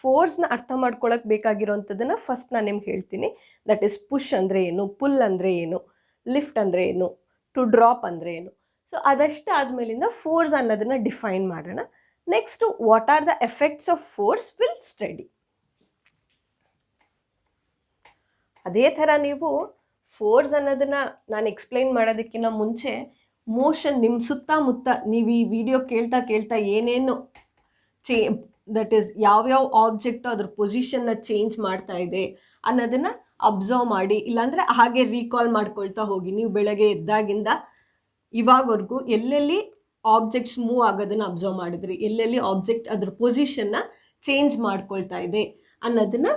ಫೋರ್ಸ್ನ ಅರ್ಥ ಮಾಡ್ಕೊಳಕ್ಕೆ ಬೇಕಾಗಿರೋಂಥದ್ದನ್ನು ಫಸ್ಟ್ ನಾನು ನಿಮ್ಗೆ ಹೇಳ್ತೀನಿ. ದಟ್ ಈಸ್ ಪುಷ್ ಅಂದರೆ ಏನು, ಪುಲ್ ಅಂದರೆ ಏನು, ಲಿಫ್ಟ್ ಅಂದರೆ ಏನು, ಟು ಡ್ರಾಪ್ ಅಂದರೆ ಏನು. ಸೊ ಅದಷ್ಟು ಆದಮೇಲಿಂದ ಫೋರ್ಸ್ ಅನ್ನೋದನ್ನು ಡಿಫೈನ್ ಮಾಡೋಣ. Next what are the effects of force will study. ಅದೇ ಥರ ನೀವು ಫೋರ್ಸ್ ಅನ್ನೋದನ್ನು ನಾನು ಎಕ್ಸ್ಪ್ಲೈನ್ ಮಾಡೋದಕ್ಕಿಂತ ಮುಂಚೆ ಮೋಷನ್ ನಿಮ್ಮ ಸುತ್ತಮುತ್ತ ನೀವು ಈ ವಿಡಿಯೋ ಕೇಳ್ತಾ ಏನೇನು ದಟ್ ಈಸ್ ಯಾವ್ಯಾವ ಆಬ್ಜೆಕ್ಟು ಅದ್ರ ಪೊಸಿಷನ್ನ ಚೇಂಜ್ ಮಾಡ್ತಾ ಇದೆ ಅನ್ನೋದನ್ನು ಅಬ್ಸರ್ವ್ ಮಾಡಿ, ಇಲ್ಲಾಂದರೆ ಹಾಗೆ ರೀಕಾಲ್ ಮಾಡ್ಕೊಳ್ತಾ ಹೋಗಿ. ನೀವು ಬೆಳಗ್ಗೆ ಎದ್ದಾಗಿಂದ ಇವಾಗವರೆಗೂ ಎಲ್ಲೆಲ್ಲಿ ಆಬ್ಜೆಕ್ಟ್ಸ್ ಮೂವ್ ಆಗೋದನ್ನು ಅಬ್ಸರ್ವ್ ಮಾಡಿದ್ರಿ, ಎಲ್ಲೆಲ್ಲಿ ಆಬ್ಜೆಕ್ಟ್ ಅದ್ರ ಪೊಸಿಷನ್ನ ಚೇಂಜ್ ಮಾಡ್ಕೊಳ್ತಾ ಇದೆ ಅನ್ನೋದನ್ನು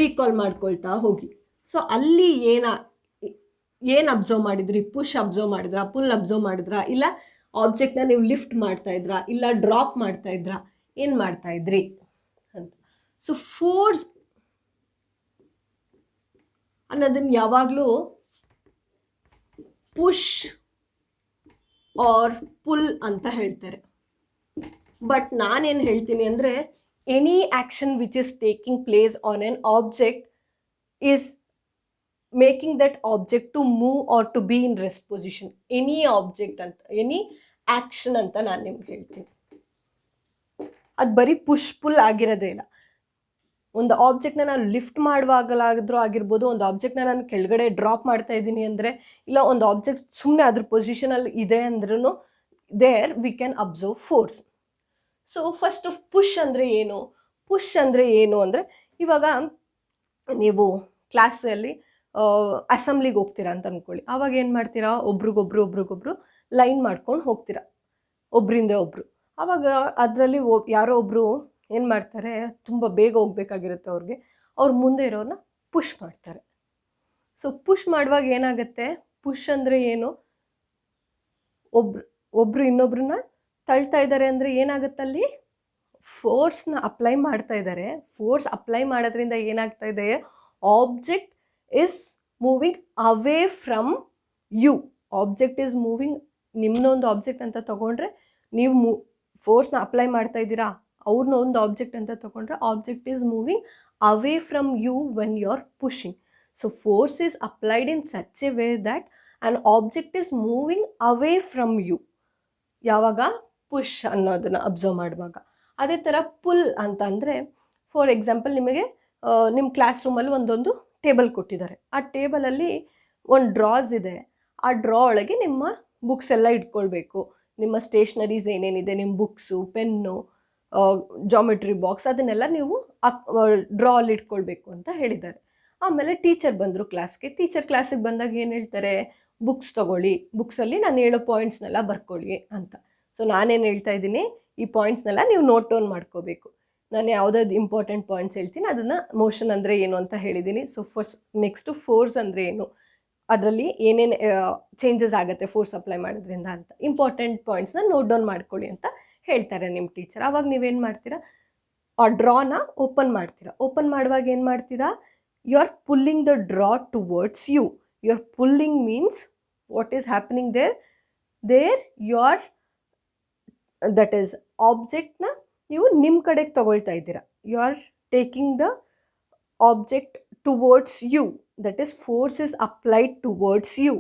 ರೀಕಾಲ್ ಮಾಡ್ಕೊಳ್ತಾ ಹೋಗಿ. ಸೊ ಅಲ್ಲಿ ಏನು ಅಬ್ಸರ್ವ್ ಮಾಡಿದ್ರಿ? ಪುಷ್ ಅಬ್ಸರ್ವ್ ಮಾಡಿದ್ರಾ, ಪುಲ್ ಅಬ್ಸರ್ವ್ ಮಾಡಿದ್ರಾ, ಇಲ್ಲ ಆಬ್ಜೆಕ್ಟ್ನ ನೀವು ಲಿಫ್ಟ್ ಮಾಡ್ತಾ ಇದ್ರಾ, ಇಲ್ಲ ಡ್ರಾಪ್ ಮಾಡ್ತಾ ಇದ್ರಾ, ಏನು ಮಾಡ್ತಾ ಇದ್ರಿ ಅಂತ. ಸೊ ಫೋರ್ಸ್ ಅನ್ನೋದನ್ನು ಯಾವಾಗಲೂ ಪುಷ್ ಆರ್ ಪುಲ್ ಅಂತ ಹೇಳ್ತಾರೆ. ಬಟ್ ನಾನೇನು ಹೇಳ್ತೀನಿ ಅಂದರೆ, any action which is taking place on an object is making that object to move or to be in rest position. Any object ಅಂತ, ಎನಿ ಆ್ಯಕ್ಷನ್ ಅಂತ ನಾನು ನಿಮ್ಗೆ ಹೇಳ್ತೀನಿ. ಅದು ಬರೀ ಪುಷ್ ಪುಲ್ ಆಗಿರೋದೇ ಇಲ್ಲ. ಒಂದು ಆಬ್ಜೆಕ್ಟ್ನ ನಾನು ಲಿಫ್ಟ್ ಮಾಡುವಾಗಲಾದರೂ ಆಗಿರ್ಬೋದು, ಒಂದು ಆಬ್ಜೆಕ್ಟ್ನ ನಾನು ಕೆಳಗಡೆ ಡ್ರಾಪ್ ಮಾಡ್ತಾ ಇದ್ದೀನಿ ಅಂದರೆ, ಇಲ್ಲ ಒಂದು ಆಬ್ಜೆಕ್ಟ್ ಸುಮ್ಮನೆ ಅದ್ರ ಪೊಸಿಷನಲ್ಲಿ ಇದೆ ಅಂದ್ರೂ there we can observe force. So first push ಅಂದರೆ ಏನು? ಪುಷ್ ಅಂದರೆ ಏನು ಅಂದರೆ, ಇವಾಗ ನೀವು ಕ್ಲಾಸಲ್ಲಿ ಅಸೆಂಬ್ಲಿಗೆ ಹೋಗ್ತೀರಾ ಅಂತ ಅಂದ್ಕೊಳ್ಳಿ. ಆವಾಗ ಏನು ಮಾಡ್ತೀರಾ, ಒಬ್ರಿಗೊಬ್ರು ಲೈನ್ ಮಾಡ್ಕೊಂಡು ಹೋಗ್ತೀರಾ, ಒಬ್ಬರಿಂದ ಒಬ್ಬರು. ಆವಾಗ ಅದರಲ್ಲಿ ಯಾರೋ ಒಬ್ಬರು ಏನು ಮಾಡ್ತಾರೆ, ತುಂಬ ಬೇಗ ಹೋಗ್ಬೇಕಾಗಿರುತ್ತೆ ಅವ್ರಿಗೆ, ಅವ್ರು ಮುಂದೆ ಇರೋರನ್ನ ಪುಷ್ ಮಾಡ್ತಾರೆ. ಸೊ ಪುಷ್ ಮಾಡುವಾಗ ಏನಾಗುತ್ತೆ, ಪುಷ್ ಅಂದರೆ ಏನು, ಒಬ್ರು ಇನ್ನೊಬ್ರನ್ನ ತಳ್ತಾ ಇದ್ದಾರೆ ಅಂದರೆ ಏನಾಗುತ್ತಲ್ಲಿ, ಫೋರ್ಸ್ನ ಅಪ್ಲೈ ಮಾಡ್ತಾ ಇದ್ದಾರೆ. ಫೋರ್ಸ್ ಅಪ್ಲೈ ಮಾಡೋದ್ರಿಂದ ಏನಾಗ್ತಾ ಇದೆ, object is moving away from you. Object is moving, ನಿಮ್ಮನ್ನೊಂದು ಆಬ್ಜೆಕ್ಟ್ ಅಂತ ತಗೊಂಡ್ರೆ, ನೀವು ಫೋರ್ಸ್ನ ಅಪ್ಲೈ ಮಾಡ್ತಾ ಇದ್ದೀರಾ, ಅವ್ರನ್ನ ಒಂದು ಆಬ್ಜೆಕ್ಟ್ ಅಂತ ತಗೊಂಡ್ರೆ object is moving away from you when you are pushing. So force is applied in such a way that an object is moving away from you. ಯಾವಾಗ, ಪುಷ್ ಅನ್ನೋದನ್ನು ಅಬ್ಸರ್ವ್ ಮಾಡುವಾಗ. ಅದೇ ಥರ ಪುಲ್ ಅಂತಂದರೆ, ಫಾರ್ ಎಕ್ಸಾಂಪಲ್ ನಿಮಗೆ ನಿಮ್ಮ class ರೂಮಲ್ಲಿ ಒಂದೊಂದು ಟೇಬಲ್ ಕೊಟ್ಟಿದ್ದಾರೆ. ಆ ಟೇಬಲಲ್ಲಿ ಒಂದು ಡ್ರಾಸ್ ಇದೆ. ಆ ಡ್ರಾ ಒಳಗೆ ನಿಮ್ಮ ಬುಕ್ಸ್ ಎಲ್ಲ ಇಟ್ಕೊಳ್ಬೇಕು. ನಿಮ್ಮ ಸ್ಟೇಷ್ನರೀಸ್ ಏನೇನಿದೆ, ನಿಮ್ಮ ಬುಕ್ಸು, ಪೆನ್ನು, ಜಾಮೆಟ್ರಿ ಬಾಕ್ಸ್, ಅದನ್ನೆಲ್ಲ ನೀವು ಡ್ರಾ ಅಲ್ಲಿ ಇಟ್ಕೊಳ್ಬೇಕು ಅಂತ ಹೇಳಿದ್ದಾರೆ. ಆಮೇಲೆ ಟೀಚರ್ ಬಂದರು ಕ್ಲಾಸ್ಗೆ. ಟೀಚರ್ ಕ್ಲಾಸಿಗೆ ಬಂದಾಗ ಏನು ಹೇಳ್ತಾರೆ, ಬುಕ್ಸ್ ತೊಗೊಳ್ಳಿ, ಬುಕ್ಸಲ್ಲಿ ನಾನು ಹೇಳೋ ಪಾಯಿಂಟ್ಸ್ನೆಲ್ಲ ಬರ್ಕೊಳ್ಳಿ ಅಂತ. ಸೊ ನಾನೇನು ಹೇಳ್ತಾ ಇದ್ದೀನಿ, ಈ ಪಾಯಿಂಟ್ಸ್ನೆಲ್ಲ ನೀವು ನೋಟ್ ಡೌನ್ ಮಾಡ್ಕೋಬೇಕು. ನಾನು ಯಾವುದಾದ್ರು ಇಂಪಾರ್ಟೆಂಟ್ ಪಾಯಿಂಟ್ಸ್ ಹೇಳ್ತೀನಿ, ಅದನ್ನು ಮೋಷನ್ ಅಂದರೆ ಏನು ಅಂತ ಹೇಳಿದ್ದೀನಿ. ಸೊ ನೆಕ್ಸ್ಟು ಫೋರ್ಸ್ ಅಂದರೆ ಏನು, ಅದರಲ್ಲಿ ಏನೇನು ಚೇಂಜಸ್ ಆಗುತ್ತೆ ಫೋರ್ಸ್ ಅಪ್ಲೈ ಮಾಡೋದ್ರಿಂದ ಅಂತ, ಇಂಪಾರ್ಟೆಂಟ್ ಪಾಯಿಂಟ್ಸ್ನ ನೋಟ್ ಡೌನ್ ಮಾಡ್ಕೊಳ್ಳಿ ಅಂತ ಹೇಳ್ತಾರೆ ನಿಮ್ಮ ಟೀಚರ್. ಆವಾಗ ನೀವೇನು ಮಾಡ್ತೀರಾ, ಆ ಡ್ರಾನ ಓಪನ್ ಮಾಡ್ತೀರಾ. ಓಪನ್ ಮಾಡುವಾಗ ಏನು ಮಾಡ್ತೀರಾ, you are pulling the drawer towards you. You are pulling means what is happening there you are, that is ಆಬ್ಜೆಕ್ಟ್ನ ನೀವು ನಿಮ್ಮ ಕಡೆಗೆ ತಗೊಳ್ತಾ ಇದ್ದೀರಾ. You are taking the object towards you, that is force is applied towards you.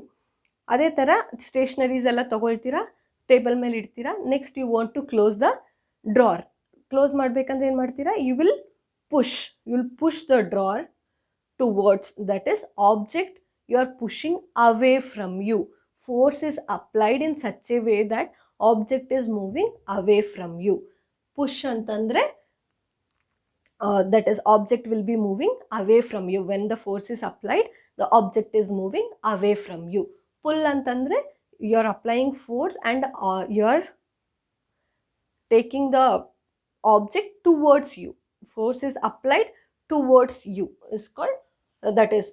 ಅದೇ ಥರ stationeries ಎಲ್ಲ ತೊಗೊಳ್ತೀರಾ, ಟೇಬಲ್ ಮೇಲೆ ಇಡ್ತೀರಾ. Next you want to close the drawer. Close ಮಾಡಬೇಕಂದ್ರೆ ಏನು ಮಾಡ್ತೀರಾ, you will push the drawer towards, that is object you are pushing away from you. Force is applied in such a way that object is moving away from you. Push ಅಂತಂದರೆ that is object will be moving away from you. When the force is applied, the object is moving away from you. Pull antandre you are applying force and you are taking the object towards you. Force is applied towards you is called that is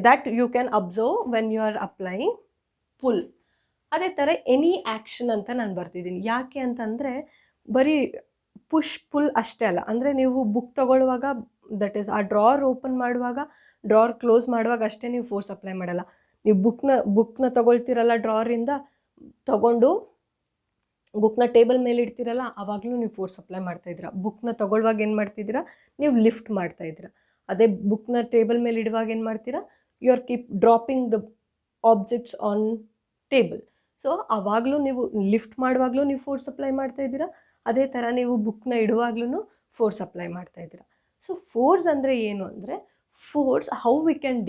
that you can observe when you are applying pull. ಅದೇ ಥರ any action ಅಂತ ನಾನು ಬರ್ತಿದ್ದೀನಿ. ಯಾಕೆ ಅಂತಂದರೆ ಬರೀ push full ಅಷ್ಟೇ ಅಲ್ಲ. ಅಂದರೆ ನೀವು ಬುಕ್ ತೊಗೊಳ್ಳುವಾಗ, ದಟ್ ಈಸ್ ಆ ಡ್ರಾರ್ ಓಪನ್ ಮಾಡುವಾಗ, ಡ್ರಾರ್ ಕ್ಲೋಸ್ ಮಾಡುವಾಗ ಅಷ್ಟೇ ನೀವು ಫೋರ್ಸ್ ಅಪ್ಲೈ ಮಾಡಲ್ಲ. ನೀವು ಬುಕ್ನ ತೊಗೊಳ್ತೀರಲ್ಲ, ಡ್ರಾರಿಂದ ತೊಗೊಂಡು ಬುಕ್ನ ಟೇಬಲ್ ಮೇಲೆ ಇಡ್ತೀರಲ್ಲ, ಆವಾಗಲೂ ನೀವು ಫೋರ್ಸ್ ಅಪ್ಲೈ ಮಾಡ್ತಾಯಿದ್ದೀರಾ. ಬುಕ್ನ ತೊಗೊಳ್ಳುವಾಗ ಏನು ಮಾಡ್ತಿದ್ದೀರಾ, ನೀವು ಲಿಫ್ಟ್ ಮಾಡ್ತಾಯಿದ್ದೀರಾ. ಅದೇ ಬುಕ್ನ ಟೇಬಲ್ ಮೇಲೆ ಇಡುವಾಗ ಏನು ಮಾಡ್ತೀರಾ, you are keep dropping the objects on table. So ಆವಾಗಲೂ ನೀವು ಲಿಫ್ಟ್ ಮಾಡುವಾಗಲೂ ನೀವು ಫೋರ್ಸ್ ಅಪ್ಲೈ ಮಾಡ್ತಾಯಿದ್ದೀರಾ. ಅದೇ ಥರ ನೀವು ಬುಕ್ನ ಇಡುವಾಗ್ಲೂ ಫೋರ್ಸ್ ಅಪ್ಲೈ ಮಾಡ್ತಾ ಇದ್ದೀರಾ. ಸೊ ಫೋರ್ಸ್ ಅಂದರೆ ಏನು ಅಂದರೆ, force how we can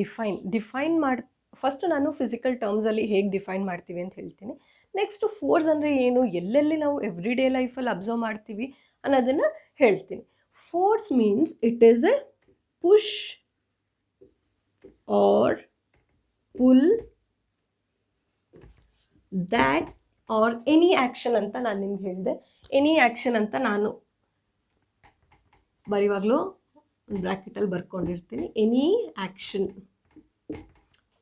define first ನಾನು ಫಿಸಿಕಲ್ ಟರ್ಮ್ಸಲ್ಲಿ ಹೇಗೆ ಡಿಫೈನ್ ಮಾಡ್ತೀವಿ ಅಂತ ಹೇಳ್ತೀನಿ. ನೆಕ್ಸ್ಟು ಫೋರ್ಸ್ ಅಂದರೆ ಏನು, ಎಲ್ಲೆಲ್ಲಿ ನಾವು ಎವ್ರಿ ಡೇ ಲೈಫಲ್ಲಿ ಅಬ್ಸರ್ವ್ ಮಾಡ್ತೀವಿ ಅನ್ನೋದನ್ನು ಹೇಳ್ತೀನಿ. Force means it is a push or pull or any any action ಅಂತ ನಾನು ನಿಮ್ಗೆ ಹೇಳಿದೆ. ಎನಿ ಆ್ಯಕ್ಷನ್ ಅಂತ ನಾನು ಬರೆಯುವಾಗಲೂ ಬ್ರ್ಯಾಕೆಟಲ್ಲಿ ಬರ್ಕೊಂಡಿರ್ತೀನಿ. Any action,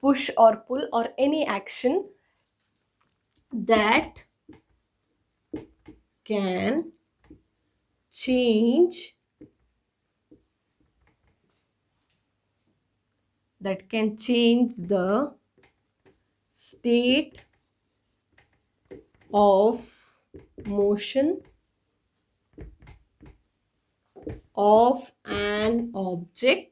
push or pull R any action that can change the state of motion of an object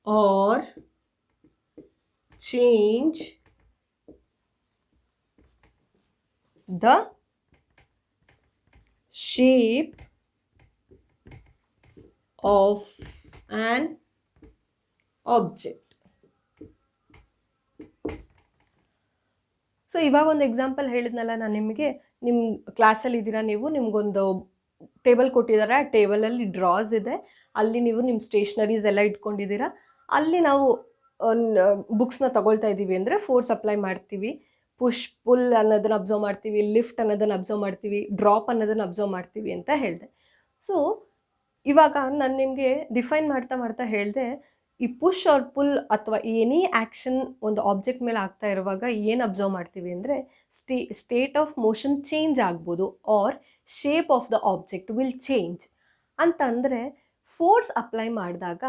or change the shape of an object. So ಇವಾಗ ಒಂದು ಎಕ್ಸಾಂಪಲ್ ಹೇಳಿದ್ನಲ್ಲ ನಾನು ನಿಮಗೆ, ನಿಮ್ಮ ಕ್ಲಾಸಲ್ಲಿ ಇದ್ದೀರಾ ನೀವು, ನಿಮಗೊಂದು ಟೇಬಲ್ ಕೊಟ್ಟಿದ್ದಾರೆ, ಆ ಟೇಬಲಲ್ಲಿ ಡ್ರಾಸ್ ಇದೆ, ಅಲ್ಲಿ ನೀವು ನಿಮ್ಮ ಸ್ಟೇಷ್ನರೀಸ್ ಎಲ್ಲ ಇಟ್ಕೊಂಡಿದ್ದೀರಾ. ಅಲ್ಲಿ ನಾವು ಬುಕ್ಸ್ನ ತಗೊಳ್ತಾ ಇದ್ದೀವಿ ಅಂದರೆ ಫೋರ್ಸ್ ಅಪ್ಲೈ ಮಾಡ್ತೀವಿ. ಪುಷ್ ಪುಲ್ ಅನ್ನೋದನ್ನ ಅಬ್ಸರ್ವ್ ಮಾಡ್ತೀವಿ, ಲಿಫ್ಟ್ ಅನ್ನೋದನ್ನು ಅಬ್ಸರ್ವ್ ಮಾಡ್ತೀವಿ, ಡ್ರಾಪ್ ಅನ್ನೋದನ್ನು ಅಬ್ಸರ್ವ್ ಮಾಡ್ತೀವಿ ಅಂತ ಹೇಳಿದೆ. ಸೊ ಇವಾಗ ನಾನು ನಿಮಗೆ ಡಿಫೈನ್ ಮಾಡ್ತಾ ಮಾಡ್ತಾ ಹೇಳಿದೆ, ಈ ಪುಷ್ ಆರ್ ಪುಲ್ ಅಥವಾ ಎನಿ ಆ್ಯಕ್ಷನ್ ಒಂದು ಆಬ್ಜೆಕ್ಟ್ ಮೇಲೆ ಆಗ್ತಾ ಇರುವಾಗ ಏನು ಅಬ್ಸರ್ವ್ ಮಾಡ್ತೀವಿ ಅಂದರೆ ಸ್ಟೇಟ್ ಆಫ್ ಮೋಷನ್ ಚೇಂಜ್ ಆಗ್ಬೋದು, or shape of the object will change. ಅಂತಂದರೆ ಫೋರ್ಸ್ ಅಪ್ಲೈ ಮಾಡಿದಾಗ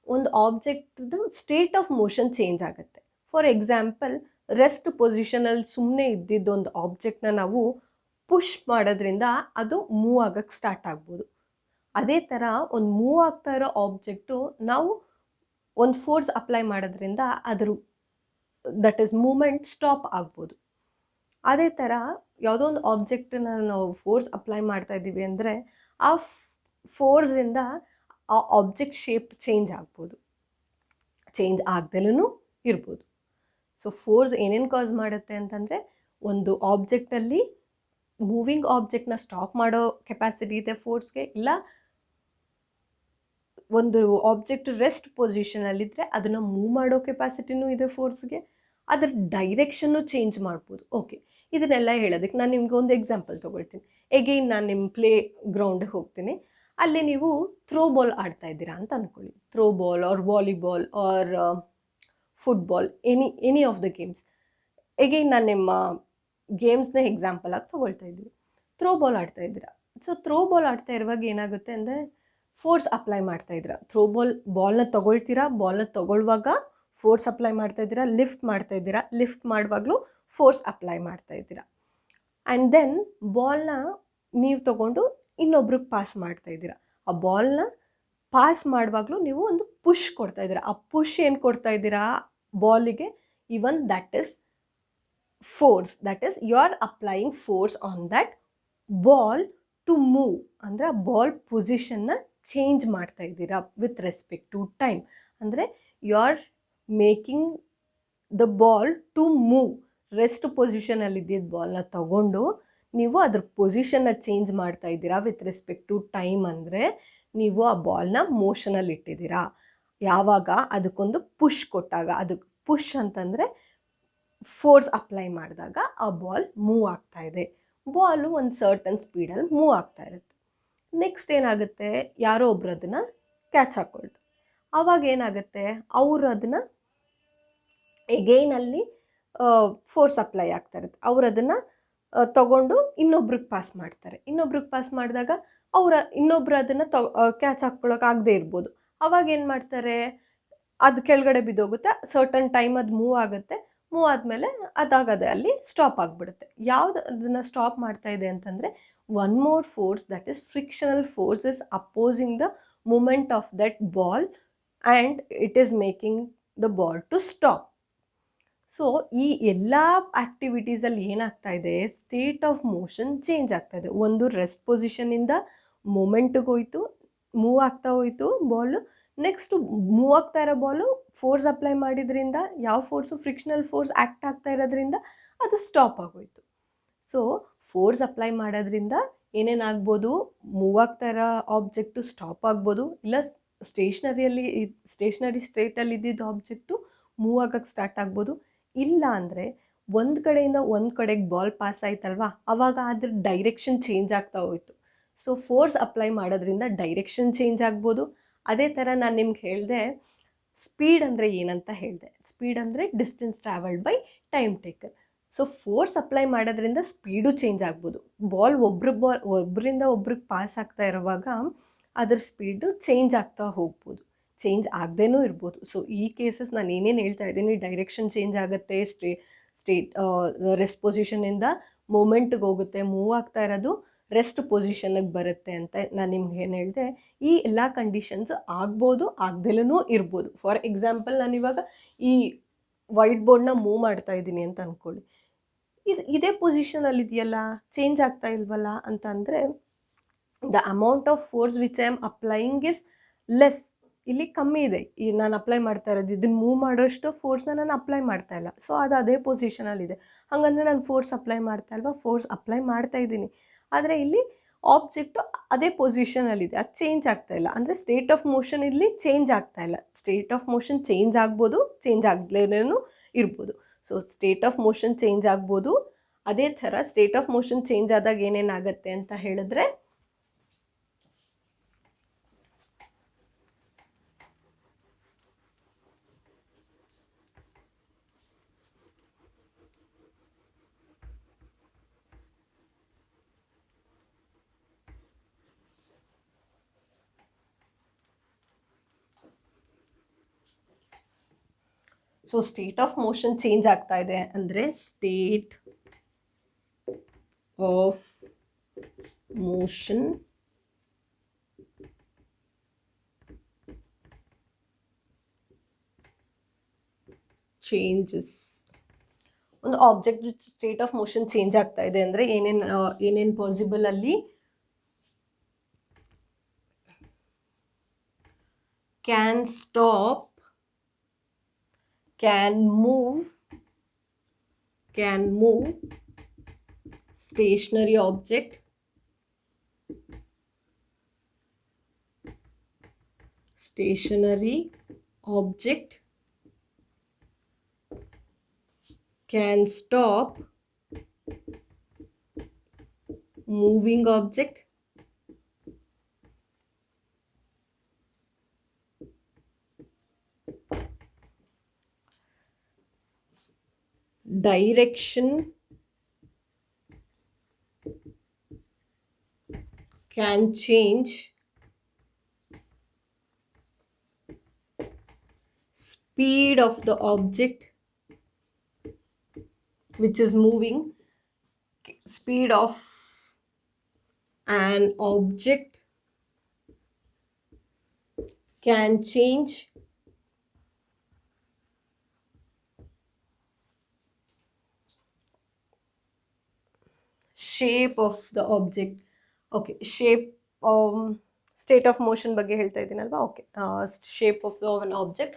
ಒಂದು ಆಬ್ಜೆಕ್ಟ್ದು ಸ್ಟೇಟ್ ಆಫ್ ಮೋಷನ್ ಚೇಂಜ್ ಆಗುತ್ತೆ. ಫಾರ್ ಎಕ್ಸಾಂಪಲ್, ರೆಸ್ಟ್ ಪೊಸಿಷನಲ್ಲಿ ಸುಮ್ಮನೆ ಇದ್ದಿದ್ದೊಂದು ಆಬ್ಜೆಕ್ಟ್ನ ನಾವು ಪುಷ್ ಮಾಡೋದ್ರಿಂದ ಅದು ಮೂವ್ ಆಗೋಕ್ಕೆ ಸ್ಟಾರ್ಟ್ ಆಗ್ಬೋದು. ಅದೇ ಥರ ಒಂದು ಮೂವ್ ಆಗ್ತಾ ಇರೋ ಆಬ್ಜೆಕ್ಟು ನಾವು ಒಂದು ಫೋರ್ಸ್ ಅಪ್ಲೈ ಮಾಡೋದ್ರಿಂದ ಅದ್ರ ದಟ್ ಈಸ್ ಮೂಮೆಂಟ್ ಸ್ಟಾಪ್ ಆಗ್ಬೋದು. ಅದೇ ಥರ ಯಾವುದೋ ಒಂದು ಆಬ್ಜೆಕ್ಟನ್ನ ನಾವು ಫೋರ್ಸ್ ಅಪ್ಲೈ ಮಾಡ್ತಾ ಇದ್ದೀವಿ ಅಂದರೆ ಆ ಫೋರ್ಸಿಂದ ಆ ಆಬ್ಜೆಕ್ಟ್ ಶೇಪ್ ಚೇಂಜ್ ಆಗ್ಬೋದು, ಚೇಂಜ್ ಆಗ್ದಲೂ ಇರ್ಬೋದು. ಸೊ ಫೋರ್ಸ್ ಏನೇನು ಕಾಸ್ ಮಾಡುತ್ತೆ ಅಂತಂದರೆ, ಒಂದು ಆಬ್ಜೆಕ್ಟಲ್ಲಿ ಮೂವಿಂಗ್ ಆಬ್ಜೆಕ್ಟ್ನ ಸ್ಟಾಪ್ ಮಾಡೋ ಕೆಪಾಸಿಟಿ ಇದೆ ಫೋರ್ಸ್ಗೆ, ಇಲ್ಲ ಒಂದು ಆಬ್ಜೆಕ್ಟ್ ರೆಸ್ಟ್ ಪೊಸಿಷನಲ್ಲಿದ್ದರೆ ಅದನ್ನು ಮೂವ್ ಮಾಡೋ ಕೆಪಾಸಿಟಿನೂ ಇದೆ ಫೋರ್ಸ್ಗೆ, ಅದರ ಡೈರೆಕ್ಷನ್ನು ಚೇಂಜ್ ಮಾಡ್ಬೋದು. ಓಕೆ, ಇದನ್ನೆಲ್ಲ ಹೇಳೋದಕ್ಕೆ ನಾನು ನಿಮ್ಗೆ ಒಂದು ಎಕ್ಸಾಂಪಲ್ ತೊಗೊಳ್ತೀನಿ. ಎಗೈನ್ ನಾನು ನಿಮ್ಮ ಪ್ಲೇ ಗ್ರೌಂಡಿಗೆ ಹೋಗ್ತೀನಿ. ಅಲ್ಲಿ ನೀವು ಥ್ರೋ ಬಾಲ್ ಆಡ್ತಾ ಇದ್ದೀರಾ ಅಂತ ಅಂದ್ಕೊಳ್ಳಿ. Throw ball or volleyball or football, any of the games. Again ನಾನು ನಿಮ್ಮ ಗೇಮ್ಸ್ನ ಎಕ್ಸಾಂಪಲ್ ಆಗಿ ತೊಗೊಳ್ತಾ ಇದ್ದೀವಿ. ಥ್ರೋ ಬಾಲ್ ಆಡ್ತಾ ಇದ್ದೀರಾ. ಸೊ ಥ್ರೋ ಬಾಲ್ ಆಡ್ತಾ ಇರುವಾಗ ಏನಾಗುತ್ತೆ ಅಂದರೆ, ಫೋರ್ಸ್ ಅಪ್ಲೈ ಮಾಡ್ತಾ ಇದ್ದೀರಾ. ಥ್ರೋ ಬಾಲ್ನ ತೊಗೊಳ್ತೀರಾ, ಬಾಲ್ನ ತೊಗೊಳ್ಳುವಾಗ ಫೋರ್ಸ್ ಅಪ್ಲೈ ಮಾಡ್ತಾ ಇದ್ದೀರಾ, ಲಿಫ್ಟ್ ಮಾಡ್ತಾ ಇದ್ದೀರಾ, ಲಿಫ್ಟ್ ಮಾಡುವಾಗಲೂ ಫೋರ್ಸ್ ಅಪ್ಲೈ ಮಾಡ್ತಾ ಇದ್ದೀರಾ. ಆ್ಯಂಡ್ ದೆನ್ ಬಾಲ್ನ ನೀವು ತೊಗೊಂಡು ಇನ್ನೊಬ್ರಿಗೆ ಪಾಸ್ ಮಾಡ್ತಾ ಇದ್ದೀರಾ. ಆ ಬಾಲ್ನ ಪಾಸ್ ಮಾಡುವಾಗಲೂ ನೀವು ಒಂದು ಪುಷ್ ಕೊಡ್ತಾ ಇದ್ದೀರಾ. ಆ ಪುಷ್ ಏನು ಕೊಡ್ತಾ ಇದ್ದೀರಾ ಬಾಲಿಗೆ, even that is force, that is you are applying force on that ball to move. ಅಂದರೆ ಆ ಬಾಲ್ ಪೊಸಿಷನ್ನ ಚೇಂಜ್ ಮಾಡ್ತಾ ಇದ್ದೀರಾ ವಿತ್ ರೆಸ್ಪೆಕ್ಟ್ ಟು ಟೈಮ್. ಅಂದರೆ you are making the ball to move. Rest ಪೊಸಿಷನಲ್ಲಿದ್ದಿದ್ದ ಬಾಲ್ನ ತಗೊಂಡು ನೀವು ಅದ್ರ ಪೊಸಿಷನ್ನ ಚೇಂಜ್ ಮಾಡ್ತಾ ಇದ್ದೀರಾ ವಿತ್ ರೆಸ್ಪೆಕ್ಟ್ ಟು ಟೈಮ್. ಅಂದರೆ ನೀವು ಆ ಬಾಲ್ನ ಮೋಷನಲ್ಲಿ ಇಟ್ಟಿದ್ದೀರಾ. ಯಾವಾಗ ಅದಕ್ಕೊಂದು ಪುಷ್ ಕೊಟ್ಟಾಗ, ಅದಕ್ಕೆ ಪುಷ್ ಅಂತಂದರೆ ಫೋರ್ಸ್ ಅಪ್ಲೈ ಮಾಡಿದಾಗ ಆ ಬಾಲ್ ಮೂವ್ ಆಗ್ತಾ ಇದೆ. ಬಾಲು ಒಂದು ಸರ್ಟನ್ ಸ್ಪೀಡಲ್ಲಿ ಮೂವ್ ಆಗ್ತಾ ಇರುತ್ತೆ. ನೆಕ್ಸ್ಟ್ ಏನಾಗುತ್ತೆ, ಯಾರೋ ಒಬ್ರು ಅದನ್ನು ಕ್ಯಾಚ್ ಹಾಕ್ಕೊಳ್ತಾರೆ. ಆವಾಗ ಏನಾಗುತ್ತೆ, ಅವರು ಅದನ್ನು ಎಗೈನಲ್ಲಿ ಫೋರ್ಸ್ ಅಪ್ಲೈ ಆಗ್ತಾ ಇರುತ್ತೆ. ಅವ್ರು ಅದನ್ನು ತಗೊಂಡು ಇನ್ನೊಬ್ರಿಗೆ ಪಾಸ್ ಮಾಡ್ತಾರೆ. ಇನ್ನೊಬ್ರಿಗೆ ಪಾಸ್ ಮಾಡಿದಾಗ ಇನ್ನೊಬ್ರು ಅದನ್ನು ಕ್ಯಾಚ್ ಹಾಕ್ಕೊಳ್ಳೋಕ್ಕಾಗದೇ ಇರ್ಬೋದು. ಅವಾಗ ಏನು ಮಾಡ್ತಾರೆ, ಅದು ಕೆಳಗಡೆ ಬಿದ್ದೋಗುತ್ತೆ. ಸರ್ಟನ್ ಟೈಮ್ ಅದು ಮೂವ್ ಆಗುತ್ತೆ. ಮೂವ್ ಆದಮೇಲೆ ಅದಾಗದೆ ಅಲ್ಲಿ ಸ್ಟಾಪ್ ಆಗಿಬಿಡುತ್ತೆ. ಯಾವುದು ಅದನ್ನು ಸ್ಟಾಪ್ ಮಾಡ್ತಾ ಇದೆ ಅಂತಂದರೆ, one more force, that is frictional force, is opposing the movement of that ball and it is making the ball to stop. So ಈ ಎಲ್ಲ ಆ್ಯಕ್ಟಿವಿಟೀಸಲ್ಲಿ ಏನಾಗ್ತಾ ಇದೆ, ಸ್ಟೇಟ್ ಆಫ್ ಮೋಷನ್ ಚೇಂಜ್ ಆಗ್ತಾ ಇದೆ. ಒಂದು ರೆಸ್ಟ್ ಪೊಸಿಷನಿಂದ ಮೂಮೆಂಟಿಗೆ ಹೋಯಿತು, ಮೂವ್ ಆಗ್ತಾ ಹೋಯಿತು ಬಾಲು. ನೆಕ್ಸ್ಟು ಮೂವ್ ಆಗ್ತಾ ಇರೋ ಬಾಲು ಫೋರ್ಸ್ ಅಪ್ಲೈ ಮಾಡಿದ್ರಿಂದ, ಯಾವ ಫೋರ್ಸು, ಫ್ರಿಕ್ಷನಲ್ ಫೋರ್ಸ್ ಆ್ಯಕ್ಟ್ ಆಗ್ತಾ ಇರೋದ್ರಿಂದ ಅದು ಸ್ಟಾಪ್ ಆಗೋಯಿತು. ಸೊ ಫೋರ್ಸ್ ಅಪ್ಲೈ ಮಾಡೋದ್ರಿಂದ ಏನೇನಾಗ್ಬೋದು, ಮೂವ್ ಆಗ್ತಾ ಇರೋ ಆಬ್ಜೆಕ್ಟು ಸ್ಟಾಪ್ ಆಗ್ಬೋದು, ಇಲ್ಲ ಸ್ಟೇಷ್ನರಿ ಸ್ಟೇಟಲ್ಲಿ ಇದ್ದಿದ್ದು ಆಬ್ಜೆಕ್ಟು ಮೂವ್ ಆಗೋಕ್ಕೆ ಸ್ಟಾರ್ಟ್ ಆಗ್ಬೋದು. ಇಲ್ಲ ಅಂದರೆ ಒಂದು ಕಡೆಯಿಂದ ಒಂದು ಕಡೆಗೆ ಬಾಲ್ ಪಾಸ್ ಆಯ್ತಲ್ವಾ, ಆವಾಗ ಅದ್ರ ಡೈರೆಕ್ಷನ್ ಚೇಂಜ್ ಆಗ್ತಾ ಹೋಯಿತು. ಸೊ ಫೋರ್ಸ್ ಅಪ್ಲೈ ಮಾಡೋದ್ರಿಂದ ಡೈರೆಕ್ಷನ್ ಚೇಂಜ್ ಆಗ್ಬೋದು. ಅದೇ ಥರ ನಾನು ನಿಮ್ಗೆ ಹೇಳಿದೆ, ಸ್ಪೀಡ್ ಅಂದರೆ ಏನಂತ ಹೇಳಿದೆ. ಸ್ಪೀಡ್ ಅಂದರೆ distance travelled by time taken. So force apply ಮಾಡೋದ್ರಿಂದ ಸ್ಪೀಡು ಚೇಂಜ್ ಆಗ್ಬೋದು. ಬಾಲ್ ಒಬ್ಬರಿಂದ ಒಬ್ರಿಗೆ ಪಾಸ್ ಆಗ್ತಾ ಇರುವಾಗ ಅದ್ರ ಸ್ಪೀಡು ಚೇಂಜ್ ಆಗ್ತಾ ಹೋಗ್ಬೋದು, ಚೇಂಜ್ ಆಗದೇನೂ ಇರ್ಬೋದು. ಸೊ ಈ ಕೇಸಸ್ ನಾನು ಏನೇನು ಹೇಳ್ತಾ ಇದ್ದೀನಿ, ಡೈರೆಕ್ಷನ್ ಚೇಂಜ್ ಆಗುತ್ತೆ, ರೆಸ್ಟ್ ಪೊಸಿಷನಿಂದ ಮೂಮೆಂಟ್ಗೆ ಹೋಗುತ್ತೆ, ಮೂವ್ ಆಗ್ತಾ ಇರೋದು ರೆಸ್ಟ್ ಪೊಸಿಷನ್ಗೆ ಬರುತ್ತೆ ಅಂತ ನಾನು ನಿಮ್ಗೆ ಏನು ಹೇಳಿದೆ. ಈ ಎಲ್ಲ ಕಂಡೀಷನ್ಸ್ ಆಗ್ಬೋದು, ಆಗದೆಲೂ ಇರ್ಬೋದು. ಫಾರ್ ಎಕ್ಸಾಂಪಲ್, ನಾನಿವಾಗ ಈ ವೈಟ್ ಬೋರ್ಡ್ನ ಮೂವ್ ಮಾಡ್ತಾ ಇದ್ದೀನಿ ಅಂತ ಅಂದ್ಕೊಳ್ಳಿ. ಇದೇ ಪೊಸಿಷನಲ್ಲಿ ಇದೆಯಲ್ಲ, ಚೇಂಜ್ ಆಗ್ತಾ ಇಲ್ವಲ್ಲ ಅಂತ ಅಂದರೆ, the amount of force which I am applying is less. ಇಲ್ಲಿ ಕಮ್ಮಿ ಇದೆ. ಈ ನಾನು ಅಪ್ಲೈ ಮಾಡ್ತಾ ಇರೋದು, ಇದನ್ನು ಮೂವ್ ಮಾಡೋಷ್ಟು ಫೋರ್ಸ್ನ ನಾನು ಅಪ್ಲೈ ಮಾಡ್ತಾ ಇಲ್ಲ. ಸೊ ಅದು ಅದೇ ಪೊಸಿಷನಲ್ಲಿದೆ. ಹಾಗಂದರೆ ನಾನು ಫೋರ್ಸ್ ಅಪ್ಲೈ ಮಾಡ್ತಾ ಇಲ್ವಾ, ಫೋರ್ಸ್ ಅಪ್ಲೈ ಮಾಡ್ತಾ ಇದ್ದೀನಿ. ಆದರೆ ಇಲ್ಲಿ ಆಬ್ಜೆಕ್ಟು ಅದೇ ಪೊಸಿಷನಲ್ಲಿದೆ, ಅದು ಚೇಂಜ್ ಆಗ್ತಾ ಇಲ್ಲ. ಅಂದರೆ ಸ್ಟೇಟ್ ಆಫ್ ಮೋಷನ್ ಇಲ್ಲಿ ಚೇಂಜ್ ಆಗ್ತಾ ಇಲ್ಲ. ಸ್ಟೇಟ್ ಆಫ್ ಮೋಷನ್ ಚೇಂಜ್ ಆಗ್ಬೋದು, ಚೇಂಜ್ ಆಗಲೇನೂ ಇರ್ಬೋದು. So state of motion change ಆಗ್ಬೋದು. ಅದೇ ಥರ ಸ್ಟೇಟ್ ಆಫ್ ಮೋಷನ್ ಚೇಂಜ್ ಆದಾಗ ಏನೇನಾಗುತ್ತೆ ಅಂತ ಹೇಳಿದ್ರೆ, so state of motion change ಆಗ್ತಾ ಇದೆ ಅಂದರೆ ಸ್ಟೇಟ್ ಆಫ್ ಮೋಷನ್ ಚೇಂಜಸ್. ಒಂದು object state of motion change ಆಗ್ತಾ ಇದೆ ಅಂದರೆ ಏನೇನು ಪಾಸಿಬಲ್ ಅಲ್ಲಿ, can stop, can move stationary object, can stop moving object, direction can change, speed of the object which is moving, speed of an object can change, shape of the object. Okay, shape state of motion ಬಗ್ಗೆ ಹೇಳ್ತಾ ಇದ್ದೀನಲ್ವಾ. Okay, shape of an object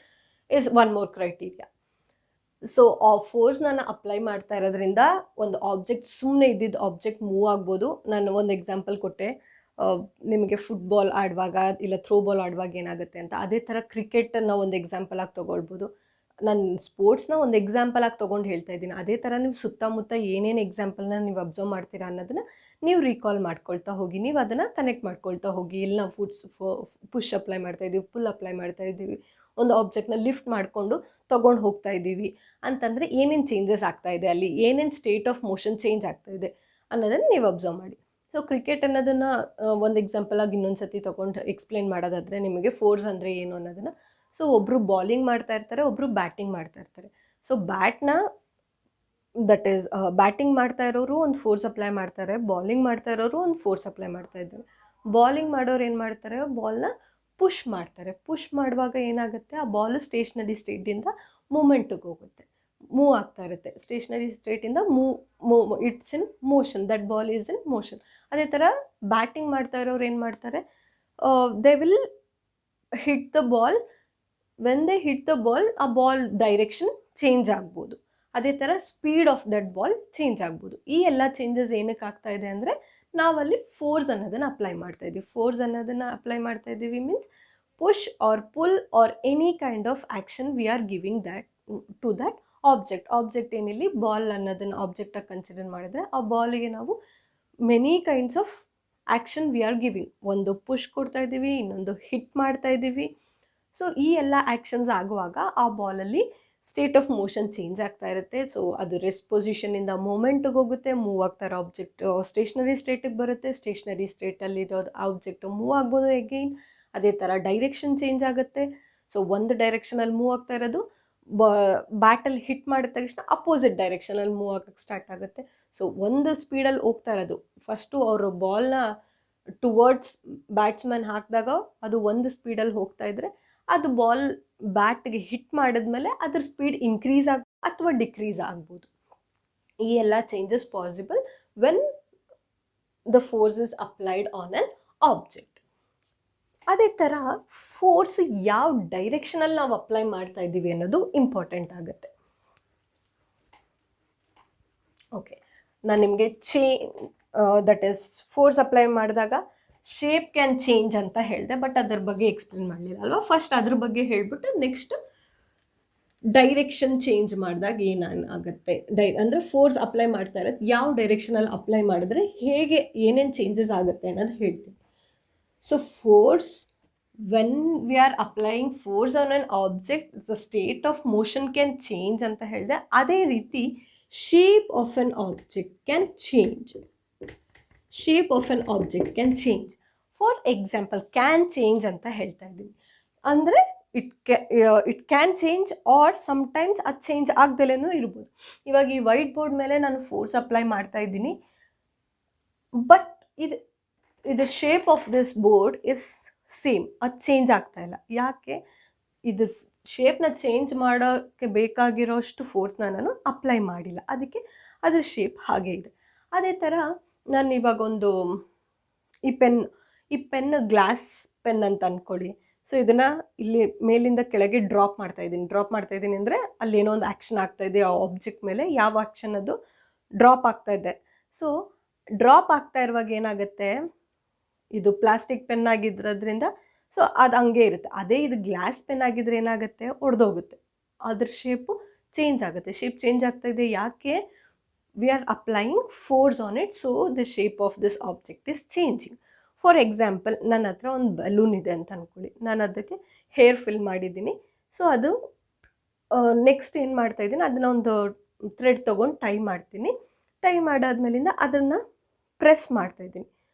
is one more criteria. So ಆ force ನಾನು apply ಮಾಡ್ತಾ ಇರೋದ್ರಿಂದ ಒಂದು object ಸುಮ್ಮನೆ ಇದ್ದಿದ್ದು ಆಬ್ಜೆಕ್ಟ್ ಮೂವ್ ಆಗ್ಬೋದು. ನಾನು ಒಂದು ಎಕ್ಸಾಂಪಲ್ ಕೊಟ್ಟೆ, ನಿಮಗೆ ಫುಟ್ಬಾಲ್ ಆಡುವಾಗ ಇಲ್ಲ ಥ್ರೋಬಾಲ್ ಆಡುವಾಗ ಏನಾಗುತ್ತೆ ಅಂತ. ಅದೇ ಥರ ಕ್ರಿಕೆಟನ್ನು ಒಂದು ಎಕ್ಸಾಂಪಲ್ ಆಗಿ ತೊಗೊಳ್ಬೋದು. ನಾನು ಸ್ಪೋರ್ಟ್ಸ್ನ ಒಂದು ಎಕ್ಸಾಂಪಲ್ ಆಗಿ ತೊಗೊಂಡು ಹೇಳ್ತಾ ಇದ್ದೀನಿ. ಅದೇ ಥರ ನೀವು ಸುತ್ತಮುತ್ತ ಏನೇನು ಎಕ್ಸಾಂಪಲ್ನ ನೀವು ಅಬ್ಸರ್ವ್ ಮಾಡ್ತೀರಾ ಅನ್ನೋದನ್ನು ನೀವು ರೀಕಾಲ್ ಮಾಡ್ಕೊಳ್ತಾ ಹೋಗಿ, ನೀವು ಅದನ್ನು ಕನೆಕ್ಟ್ ಮಾಡ್ಕೊಳ್ತಾ ಹೋಗಿ. ಇಲ್ಲಿ ನಾವು ಪುಷ್ ಅಪ್ಲೈ ಮಾಡ್ತಾ ಇದ್ದೀವಿ, ಪುಲ್ ಅಪ್ಲೈ ಮಾಡ್ತಾ ಇದ್ದೀವಿ, ಒಂದು ಆಬ್ಜೆಕ್ಟ್ನ ಲಿಫ್ಟ್ ಮಾಡಿಕೊಂಡು ತೊಗೊಂಡು ಹೋಗ್ತಾ ಇದ್ದೀವಿ ಅಂತಂದರೆ ಏನೇನು ಚೇಂಜಸ್ ಆಗ್ತಾ ಇದೆ, ಅಲ್ಲಿ ಏನೇನು ಸ್ಟೇಟ್ ಆಫ್ ಮೋಷನ್ ಚೇಂಜ್ ಆಗ್ತಾ ಇದೆ ಅನ್ನೋದನ್ನು ನೀವು ಅಬ್ಸರ್ವ್ ಮಾಡಿ. ಸೊ ಕ್ರಿಕೆಟ್ ಅನ್ನೋದನ್ನು ಒಂದು ಎಕ್ಸಾಂಪಲ್ ಆಗಿ ಇನ್ನೊಂದು ಸತಿ ತೊಗೊಂಡು ಎಕ್ಸ್ಪ್ಲೇನ್ ಮಾಡೋದಾದರೆ ನಿಮಗೆ ಫೋರ್ಸ್ ಅಂದರೆ ಏನು ಅನ್ನೋದನ್ನು. ಸೊ ಒಬ್ಬರು ಬಾಲಿಂಗ್ ಮಾಡ್ತಾ ಇರ್ತಾರೆ, ಒಬ್ಬರು ಬ್ಯಾಟಿಂಗ್ ಮಾಡ್ತಾ ಇರ್ತಾರೆ. ಸೊ ದಟ್ ಈಸ್ ಬ್ಯಾಟಿಂಗ್ ಮಾಡ್ತಾ ಇರೋರು ಒಂದು ಫೋರ್ಸ್ ಅಪ್ಲೈ ಮಾಡ್ತಾರೆ, ಬಾಲಿಂಗ್ ಮಾಡ್ತಾ ಇರೋರು ಒಂದು ಫೋರ್ಸ್ ಅಪ್ಲೈ ಮಾಡ್ತಾ ಇದ್ದಾರೆ. ಬಾಲಿಂಗ್ ಮಾಡೋರು ಏನು ಮಾಡ್ತಾರೆ, ಬಾಲ್ನ ಪುಷ್ ಮಾಡ್ತಾರೆ. ಪುಷ್ ಮಾಡುವಾಗ ಏನಾಗುತ್ತೆ, ಆ ಬಾಲು ಸ್ಟೇಷನರಿ ಸ್ಟೇಟಿಂದ ಮೂಮೆಂಟಿಗೆ ಹೋಗುತ್ತೆ, ಮೂವ್ ಆಗ್ತಾ ಇರುತ್ತೆ. ಸ್ಟೇಷನರಿ ಸ್ಟೇಟಿಂದ it's in motion, that ball is in motion. ಅದೇ ಥರ ಬ್ಯಾಟಿಂಗ್ ಮಾಡ್ತಾ ಇರೋರು ಏನು ಮಾಡ್ತಾರೆ, they will hit the ball. When they hit the ball, ಆ ಬಾಲ್ ಡೈರೆಕ್ಷನ್ ಚೇಂಜ್ ಆಗ್ಬೋದು. ಅದೇ ಥರ speed of that ball change ಆಗ್ಬೋದು. ಈ ಎಲ್ಲ ಚೇಂಜಸ್ ಏನಕ್ಕೆ ಆಗ್ತಾ ಇದೆ ಅಂದರೆ ನಾವಲ್ಲಿ ಫೋರ್ಸ್ ಅನ್ನೋದನ್ನು ಅಪ್ಲೈ ಮಾಡ್ತಾ ಇದ್ದೀವಿ. ಫೋರ್ಸ್ ಅನ್ನೋದನ್ನು ಅಪ್ಲೈ ಮಾಡ್ತಾ ಇದ್ದೀವಿ means push or pull R any kind of action we are giving that to that object ಏನಿಲ್ಲಿ ಬಾಲ್ ಅನ್ನೋದನ್ನು ಆಬ್ಜೆಕ್ಟಾಗಿ ಕನ್ಸಿಡರ್ ಮಾಡಿದ್ರೆ, ಆ ಬಾಲಿಗೆ ನಾವು many kinds of action we are giving. ಒಂದು ಪುಷ್ ಕೊಡ್ತಾ ಇದ್ದೀವಿ, ಇನ್ನೊಂದು ಹಿಟ್ ಮಾಡ್ತಾ ಇದ್ದೀವಿ. ಸೊ ಈ ಎಲ್ಲ ಆ್ಯಕ್ಷನ್ಸ್ ಆಗುವಾಗ ಆ ಬಾಲಲ್ಲಿ ಸ್ಟೇಟ್ ಆಫ್ ಮೋಷನ್ ಚೇಂಜ್ ಆಗ್ತಾ ಇರುತ್ತೆ. ಸೊ ಅದು ರೆಸ್ಟ್ ಪೊಸಿಷನಿಂದ ಮೂಮೆಂಟಿಗೆ ಹೋಗುತ್ತೆ, ಮೂವ್ ಆಗ್ತಾ ಇರೋ ಆಬ್ಜೆಕ್ಟ್ ಸ್ಟೇಷನರಿ ಸ್ಟೇಟಿಗೆ ಬರುತ್ತೆ, ಸ್ಟೇಷನರಿ ಸ್ಟೇಟಲ್ಲಿರೋದು ಆಬ್ಜೆಕ್ಟ್ ಮೂವ್ ಆಗ್ಬೋದು ಎಗೈನ್. ಅದೇ ಥರ ಡೈರೆಕ್ಷನ್ ಚೇಂಜ್ ಆಗುತ್ತೆ. ಸೊ ಒಂದು ಡೈರೆಕ್ಷನಲ್ಲಿ ಮೂವ್ ಆಗ್ತಾ ಇರೋದು ಬ್ಯಾಟಲ್ಲಿ ಹಿಟ್ ಮಾಡಿದ ತಕ್ಷಣ ಅಪೋಸಿಟ್ ಡೈರೆಕ್ಷನಲ್ಲಿ ಮೂವ್ ಆಗೋಕ್ಕೆ ಸ್ಟಾರ್ಟ್ ಆಗುತ್ತೆ. ಸೊ ಒಂದು ಸ್ಪೀಡಲ್ಲಿ ಹೋಗ್ತಾ ಇರೋದು, ಫಸ್ಟು ಅವರು ಬಾಲ್ನ ಟುವರ್ಡ್ಸ್ ಬ್ಯಾಟ್ಸ್ಮನ್ ಹಾಕಿದಾಗ ಅದು ಒಂದು ಸ್ಪೀಡಲ್ಲಿ ಹೋಗ್ತಾ ಇದ್ದರೆ, ಅದು ಬಾಲ್ ಬ್ಯಾಟ್ಗೆ ಹಿಟ್ ಮಾಡಿದ್ಮೇಲೆ ಅದ್ರ ಸ್ಪೀಡ್ ಇನ್ಕ್ರೀಸ್ ಅಥವಾ ಡಿಕ್ರೀಸ್ ಆಗ್ಬೋದು. ಈ ಎಲ್ಲ changes possible when the force is applied on an object. ಅದೇ ಥರ ಫೋರ್ಸ್ ಯಾವ ಡೈರೆಕ್ಷನಲ್ಲಿ ನಾವು ಅಪ್ಲೈ ಮಾಡ್ತಾ ಇದ್ದೀವಿ ಅನ್ನೋದು ಇಂಪಾರ್ಟೆಂಟ್ ಆಗುತ್ತೆ. ಓಕೆ, ನಾನು ನಿಮಗೆ ದಟ್ ಈಸ್ ಫೋರ್ಸ್ ಅಪ್ಲೈ ಮಾಡಿದಾಗ ಶೇಪ್ ಕ್ಯಾನ್ ಚೇಂಜ್ ಅಂತ ಹೇಳಿದೆ, ಬಟ್ ಅದ್ರ ಬಗ್ಗೆ ಎಕ್ಸ್ಪ್ಲೇನ್ ಮಾಡಲಿಲ್ಲ ಅಲ್ವಾ. ಫಸ್ಟ್ ಅದ್ರ ಬಗ್ಗೆ ಹೇಳ್ಬಿಟ್ಟು ನೆಕ್ಸ್ಟ್ ಡೈರೆಕ್ಷನ್ ಚೇಂಜ್ ಮಾಡಿದಾಗ ಏನಾಗುತ್ತೆ, ಅಂದರೆ ಫೋರ್ಸ್ ಅಪ್ಲೈ ಮಾಡ್ತಾ ಇರೋದು ಯಾವ ಡೈರೆಕ್ಷನಲ್ಲಿ ಅಪ್ಲೈ ಮಾಡಿದ್ರೆ ಹೇಗೆ ಏನೇನು ಚೇಂಜಸ್ ಆಗುತ್ತೆ ಅನ್ನೋದು ಹೇಳ್ತೀನಿ. So force, when we are applying force on an object the state of motion can change ಅಂತ ಹೇಳಿದೆ. ಅದೇ ರೀತಿ shape of an object can change. Shape of an object can change. For example can change ಅಂತ ಹೇಳ್ತಾ ಇದ್ದೀನಿ ಅಂದರೆ it can change or sometimes ಅದು change ಆಗ್ದಲೇನೂ ಇರ್ಬೋದು. ಇವಾಗ ಈ ವೈಟ್ ಬೋರ್ಡ್ ಮೇಲೆ ನಾನು ಫೋರ್ಸ್ ಅಪ್ಲೈ ಮಾಡ್ತಾ ಇದ್ದೀನಿ, ಬಟ್ ಇದು shape of this board is same, ಅದು ಚೇಂಜ್ ಆಗ್ತಾ ಇಲ್ಲ. ಯಾಕೆ? ಇದು ಶೇಪ್ನ ಚೇಂಜ್ ಮಾಡೋಕ್ಕೆ ಬೇಕಾಗಿರೋಷ್ಟು ಫೋರ್ಸ್ನ ನಾನು ಅಪ್ಲೈ ಮಾಡಿಲ್ಲ, ಅದಕ್ಕೆ ಅದ್ರ ಶೇಪ್ ಹಾಗೆ ಇದೆ. ಅದೇ ಥರ ನಾನು ಇವಾಗ ಒಂದು ಈ ಪೆನ್ ಗ್ಲಾಸ್ ಪೆನ್ ಅಂತ ಅಂದ್ಕೊಳ್ಳಿ. ಸೊ ಇದನ್ನು ಇಲ್ಲಿ ಮೇಲಿಂದ ಕೆಳಗೆ ಡ್ರಾಪ್ ಮಾಡ್ತಾ ಇದ್ದೀನಿ ಅಂದರೆ ಅಲ್ಲೇನೋ ಒಂದು ಆ್ಯಕ್ಷನ್ ಆಗ್ತಾಯಿದೆ ಆ ಆಬ್ಜೆಕ್ಟ್ ಮೇಲೆ, ಯಾವ ಆ್ಯಕ್ಷನ್ ಅದು ಡ್ರಾಪ್ ಆಗ್ತಾ ಇದೆ. ಸೊ ಡ್ರಾಪ್ ಆಗ್ತಾ ಇರುವಾಗ ಏನಾಗುತ್ತೆ, ಇದು ಪ್ಲಾಸ್ಟಿಕ್ ಪೆನ್ ಆಗಿರೋದ್ರಿಂದ ಸೊ ಅದು ಹಂಗೆ ಇರುತ್ತೆ. ಅದೇ ಇದು ಗ್ಲಾಸ್ ಪೆನ್ ಆಗಿದ್ರೆ ಏನಾಗುತ್ತೆ, ಒಡೆದೋಗುತ್ತೆ, ಅದ್ರ ಶೇಪು ಚೇಂಜ್ ಆಗುತ್ತೆ. ಶೇಪ್ ಚೇಂಜ್ ಆಗ್ತಾ ಇದೆ ಯಾಕೆ? we are applying force on it, so the shape of this object is changing. For example, ನನ್ನ ಹತ್ರ ಒಂದು ಬಲೂನ್ ಇದೆ ಅಂತ ಅಂದ್ಕೊಳ್ಳಿ, ನಾನು ಅದಕ್ಕೆ ಹೇರ್ ಫಿಲ್ ಮಾಡಿದ್ದೀನಿ. ಸೊ ಅದು ನೆಕ್ಸ್ಟ್ ಏನು ಮಾಡ್ತಾಯಿದ್ದೀನಿ, ಅದನ್ನು ಒಂದು ಥ್ರೆಡ್ ತೊಗೊಂಡು ಟೈ ಮಾಡ್ತೀನಿ. ಟೈ ಮಾಡಾದ್ಮೇಲಿಂದ ಅದನ್ನು ಪ್ರೆಸ್ ಮಾಡ್ತಾಯಿದ್ದೀನಿ,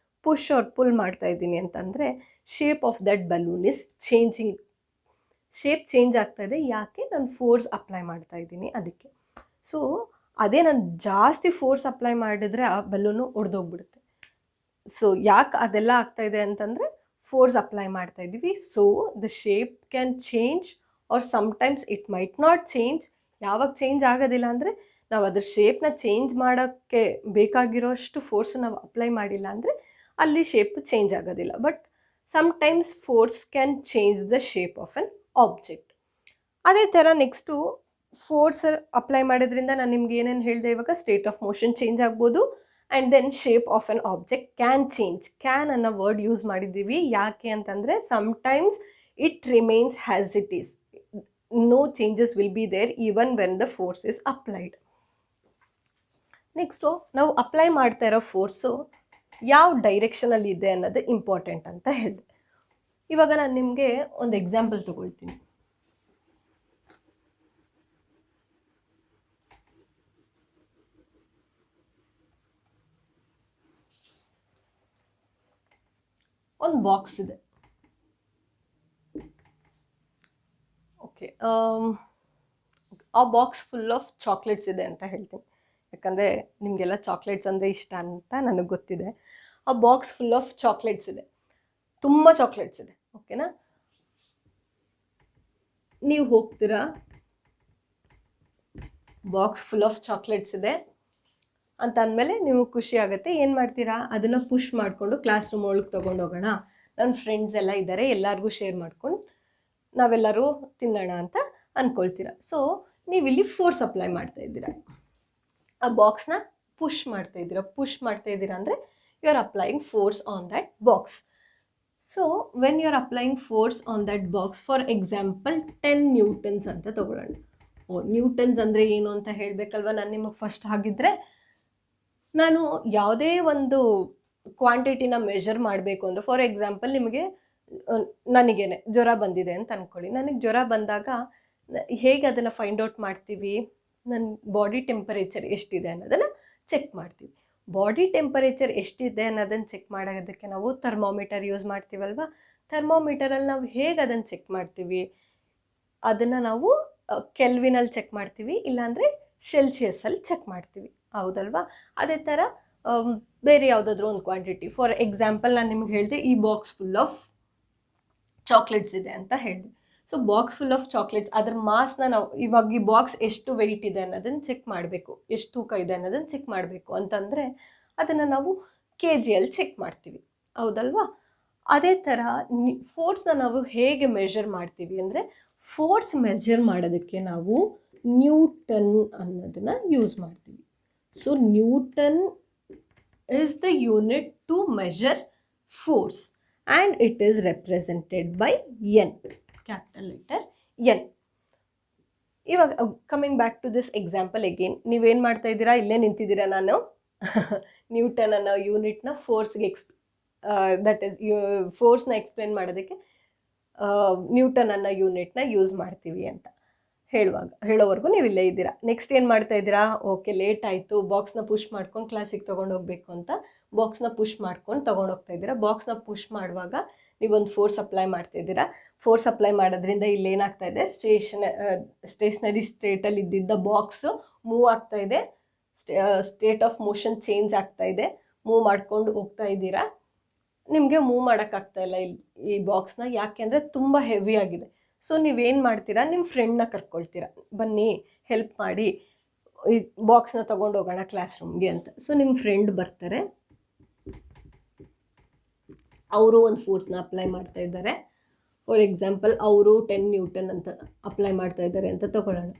ಪುಷ್ ಆರ್ ಪುಲ್ ಮಾಡ್ತಾಯಿದ್ದೀನಿ ಅಂತಂದರೆ shape of that balloon is changing. Shape change ಆಗ್ತಾಯಿದೆ ಯಾಕೆ? ನಾನು ಫೋರ್ಸ್ ಅಪ್ಲೈ ಮಾಡ್ತಾಯಿದ್ದೀನಿ ಅದಕ್ಕೆ. ಸೊ ಅದೇ ನಾನು ಜಾಸ್ತಿ ಫೋರ್ಸ್ ಅಪ್ಲೈ ಮಾಡಿದರೆ ಆ ಬಲೂನು ಒಡೆದೋಗ್ಬಿಡುತ್ತೆ. ಸೊ ಯಾಕೆ ಅದೆಲ್ಲ ಆಗ್ತಾಯಿದೆ ಅಂತಂದರೆ ಫೋರ್ಸ್ ಅಪ್ಲೈ ಮಾಡ್ತಾಯಿದ್ದೀವಿ. So the shape can change or sometimes it might not change. ಯಾವಾಗ ಚೇಂಜ್ ಆಗೋದಿಲ್ಲ ಅಂದರೆ ನಾವು ಅದ್ರ ಶೇಪ್ನ ಚೇಂಜ್ ಮಾಡೋಕ್ಕೆ ಬೇಕಾಗಿರೋಷ್ಟು ಫೋರ್ಸ್ ನಾವು ಅಪ್ಲೈ ಮಾಡಿಲ್ಲ ಅಂದರೆ ಅಲ್ಲಿ ಶೇಪ್ ಚೇಂಜ್ ಆಗೋದಿಲ್ಲ. But sometimes force can change the shape of an object. ಅದೇ ಥರ ನೆಕ್ಸ್ಟು ಫೋರ್ಸ್ ಅಪ್ಲೈ ಮಾಡೋದ್ರಿಂದ ನಾನು ನಿಮ್ಗೆ ಏನೇನು ಹೇಳಿದೆ ಇವಾಗ, ಸ್ಟೇಟ್ ಆಫ್ ಮೋಷನ್ ಚೇಂಜ್ ಆಗ್ಬೋದು and then shape of an object can change. Can ಅನ್ನೋ ವರ್ಡ್ ಯೂಸ್ ಮಾಡಿದ್ದೀವಿ ಯಾಕೆ ಅಂತಂದರೆ sometimes it remains has it is, no changes will be there even when the force is applied. Next ನಾವು apply ಮಾಡ್ತಾ ಇರೋ force ಯಾವ ಡೈರೆಕ್ಷನಲ್ಲಿ ಇದೆ ಅನ್ನೋದು ಇಂಪಾರ್ಟೆಂಟ್ ಅಂತ ಹೇಳಿದೆ. ಇವಾಗ ನಾನು ನಿಮಗೆ ಒಂದು ಎಕ್ಸಾಂಪಲ್ ತಗೊಳ್ತೀನಿ. ಒಂದು ಬಾಕ್ಸ್ ಇದೆ, ಓಕೆ. ಆ ಬಾಕ್ಸ್ ಫುಲ್ ಆಫ್ ಚಾಕ್ಲೇಟ್ಸ್ ಇದೆ ಅಂತ ಹೇಳ್ತೀನಿ, ಯಾಕಂದರೆ ನಿಮಗೆಲ್ಲ ಚಾಕ್ಲೇಟ್ಸ್ ಅಂದರೆ ಇಷ್ಟ ಅಂತ ನನಗೆ ಗೊತ್ತಿದೆ. ಆ ಬಾಕ್ಸ್ ಫುಲ್ ಆಫ್ ಚಾಕ್ಲೇಟ್ಸ್ ಇದೆ, ತುಂಬ ಚಾಕ್ಲೇಟ್ಸ್ ಇದೆ, ಓಕೆನಾ. ನೀವು ಹೋಗ್ತೀರಾ, ಬಾಕ್ಸ್ ಫುಲ್ ಆಫ್ ಚಾಕ್ಲೇಟ್ಸ್ ಇದೆ ಅಂತ ಅಂದಮೇಲೆ ನಿಮಗೆ ಖುಷಿ ಆಗುತ್ತೆ. ಏನು ಮಾಡ್ತೀರಾ, ಅದನ್ನು ಪುಷ್ ಮಾಡಿಕೊಂಡು ಕ್ಲಾಸ್ ರೂಮ್ ಒಳಗೆ ತೊಗೊಂಡು ಹೋಗೋಣ, ನನ್ನ ಫ್ರೆಂಡ್ಸ್ ಎಲ್ಲ ಇದ್ದಾರೆ, ಎಲ್ಲರಿಗೂ ಶೇರ್ ಮಾಡ್ಕೊಂಡು ನಾವೆಲ್ಲರೂ ತಿನ್ನೋಣ ಅಂತ ಅಂದ್ಕೊಳ್ತೀರ. ಸೊ ನೀವಿಲ್ಲಿ ಫೋರ್ಸ್ ಅಪ್ಲೈ ಮಾಡ್ತಾಯಿದ್ದೀರಾ, ಆ ಬಾಕ್ಸ್ನ ಪುಷ್ ಮಾಡ್ತಾಯಿದ್ದೀರಾ ಅಂದರೆ you are applying force on that box. So when you are applying force on that box, for example 10 newtons ಅಂತ ತೊಗೊಳ್ಳೋಣ. ನ್ಯೂಟನ್ಸ್ ಅಂದರೆ ಏನು ಅಂತ ಹೇಳಬೇಕಲ್ವ ನಾನು ನಿಮಗೆ ಫಸ್ಟ್. ಹಾಗಿದ್ದರೆ ನಾನು ಯಾವುದೇ ಒಂದು ಕ್ವಾಂಟಿಟಿನ ಮೆಷರ್ ಮಾಡಬೇಕು ಅಂದರೆ, ಫಾರ್ ಎಕ್ಸಾಂಪಲ್ ನನಗೇನೆ ಜ್ವರ ಬಂದಿದೆ ಅಂತ ಅಂದ್ಕೊಳ್ಳಿ. ನನಗೆ ಜ್ವರ ಬಂದಾಗ ಹೇಗೆ ಅದನ್ನು ಫೈಂಡ್ ಔಟ್ ಮಾಡ್ತೀವಿ, ನನ್ನ ಬಾಡಿ ಟೆಂಪರೇಚರ್ ಎಷ್ಟಿದೆ ಅನ್ನೋದನ್ನು ಚೆಕ್ ಮಾಡ್ತೀವಿ. ಬಾಡಿ ಟೆಂಪರೇಚರ್ ಎಷ್ಟಿದೆ ಅನ್ನೋದನ್ನು ಚೆಕ್ ಮಾಡೋದಕ್ಕೆ ನಾವು ಥರ್ಮೋಮೀಟರ್ ಯೂಸ್ ಮಾಡ್ತೀವಲ್ವ. ಥರ್ಮೋಮೀಟರಲ್ಲಿ ನಾವು ಹೇಗೆ ಅದನ್ನು ಚೆಕ್ ಮಾಡ್ತೀವಿ, ಅದನ್ನು ನಾವು ಕೆಲ್ವಿನಲ್ಲಿ ಚೆಕ್ ಮಾಡ್ತೀವಿ, ಇಲ್ಲಾಂದರೆ ಸೆಲ್ಸಿಯಸ್ಸಲ್ಲಿ ಚೆಕ್ ಮಾಡ್ತೀವಿ, ಹೌದಲ್ವಾ. ಅದೇ ಥರ ಬೇರೆ ಯಾವುದಾದ್ರೂ ಒಂದು ಕ್ವಾಂಟಿಟಿ, ಫಾರ್ ಎಕ್ಸಾಂಪಲ್ ನಾನು ನಿಮ್ಗೆ ಹೇಳಿದೆ ಈ ಬಾಕ್ಸ್ ಫುಲ್ ಆಫ್ ಚಾಕ್ಲೇಟ್ಸ್ ಇದೆ ಅಂತ ಹೇಳಿದೆ. So box full of chocolates, ಅದ್ರ ಮಾಸ್ನ ನಾವು ಇವಾಗ ಈ ಬಾಕ್ಸ್ ಎಷ್ಟು ವೆಯ್ಟ್ ಇದೆ ಅನ್ನೋದನ್ನು ಚೆಕ್ ಮಾಡಬೇಕು, ಎಷ್ಟು ತೂಕ ಇದೆ ಅನ್ನೋದನ್ನು ಚೆಕ್ ಮಾಡಬೇಕು ಅಂತಂದರೆ ಅದನ್ನು ನಾವು KGಯಲ್ಲಿ ಚೆಕ್ ಮಾಡ್ತೀವಿ, ಹೌದಲ್ವಾ. ಅದೇ ಥರ ಫೋರ್ಸ್ನ ನಾವು ಹೇಗೆ ಮೆಷರ್ ಮಾಡ್ತೀವಿ ಅಂದರೆ, ಫೋರ್ಸ್ ಮೆಷರ್ ಮಾಡೋದಕ್ಕೆ ನಾವು ನ್ಯೂಟನ್ ಅನ್ನೋದನ್ನು ಯೂಸ್ ಮಾಡ್ತೀವಿ. So Newton is the unit to measure force and it is represented by N, capital letter N. ಇವಾಗ coming back to this example again, ನೀವೇನು ಮಾಡ್ತಾ ಇದ್ದೀರಾ, ಇಲ್ಲೇ ನಿಂತಿದ್ದೀರಾ, ನಾನು ನ್ಯೂಟನ್ ಅನ್ನೋ ಯೂನಿಟ್ನ ಫೋರ್ಸ್ಗೆ ದಟ್ ಈಸ್ ಫೋರ್ಸ್ನ ಎಕ್ಸ್ಪ್ಲೇನ್ ಮಾಡೋದಕ್ಕೆ ನ್ಯೂಟನ್ ಅನ್ನೋ ಯೂನಿಟ್ನ ಯೂಸ್ ಮಾಡ್ತೀವಿ ಅಂತ ಹೇಳೋವರೆಗೂ ನೀವು ಇಲ್ಲೇ ಇದ್ದೀರಾ. ನೆಕ್ಸ್ಟ್ ಏನು ಮಾಡ್ತಾ ಇದ್ದೀರಾ, ಓಕೆ ಲೇಟ್ ಆಯಿತು, ಬಾಕ್ಸ್ನ ಪುಷ್ ಮಾಡ್ಕೊಂಡು ಕ್ಲಾಸಿಗೆ ತೊಗೊಂಡೋಗ್ಬೇಕು ಅಂತ ಬಾಕ್ಸ್ನ ಪುಷ್ ಮಾಡ್ಕೊಂಡು ತೊಗೊಂಡೋಗ್ತಾ ಇದ್ದೀರಾ. ಬಾಕ್ಸ್ನ ಪುಷ್ ಮಾಡುವಾಗ ನೀವೊಂದು ಫೋರ್ಸ್ ಅಪ್ಲೈ ಮಾಡ್ತಾ ಇದ್ದೀರಾ. ಫೋರ್ಸ್ ಅಪ್ಲೈ ಮಾಡೋದ್ರಿಂದ ಇಲ್ಲಿ ಏನಾಗ್ತಾ ಇದೆ, ಸ್ಟೇಷನರಿ ಸ್ಟೇಟಲ್ಲಿ ಇದ್ದಿದ್ದ ಬಾಕ್ಸು ಮೂವ್ ಆಗ್ತಾ ಇದೆ, ಸ್ಟೇಟ್ ಆಫ್ ಮೋಷನ್ ಚೇಂಜ್ ಆಗ್ತಾ ಇದೆ, ಮೂವ್ ಮಾಡ್ಕೊಂಡು ಹೋಗ್ತಾ ಇದ್ದೀರಾ. ನಿಮಗೆ ಮೂವ್ ಮಾಡೋಕ್ಕಾಗ್ತಾ ಇಲ್ಲ ಈ ಬಾಕ್ಸ್ನ, ಯಾಕೆ ಅಂದರೆ ತುಂಬ ಹೆವಿ ಆಗಿದೆ. ಸೊ ನೀವೇನು ಮಾಡ್ತೀರಾ, ನಿಮ್ಮ ಫ್ರೆಂಡ್ನ ಕರ್ಕೊಳ್ತೀರಾ, ಬನ್ನಿ ಹೆಲ್ಪ್ ಮಾಡಿ ಈ ಬಾಕ್ಸ್ನ ತೊಗೊಂಡು ಹೋಗೋಣ ಕ್ಲಾಸ್ ರೂಮ್ಗೆ ಅಂತ. ಸೊ ನಿಮ್ಮ ಫ್ರೆಂಡ್ ಬರ್ತಾರೆ, ಅವರು ಒಂದು ಫೋರ್ಸ್ನ ಅಪ್ಲೈ ಮಾಡ್ತಾ ಇದ್ದಾರೆ. ಫಾರ್ ಎಕ್ಸಾಂಪಲ್ ಅವರು 10 ನ್ಯೂಟನ್ ಅಂತ ಅಪ್ಲೈ ಮಾಡ್ತಾ ಇದ್ದಾರೆ ಅಂತ ತೊಗೊಳ್ಳೋಣ.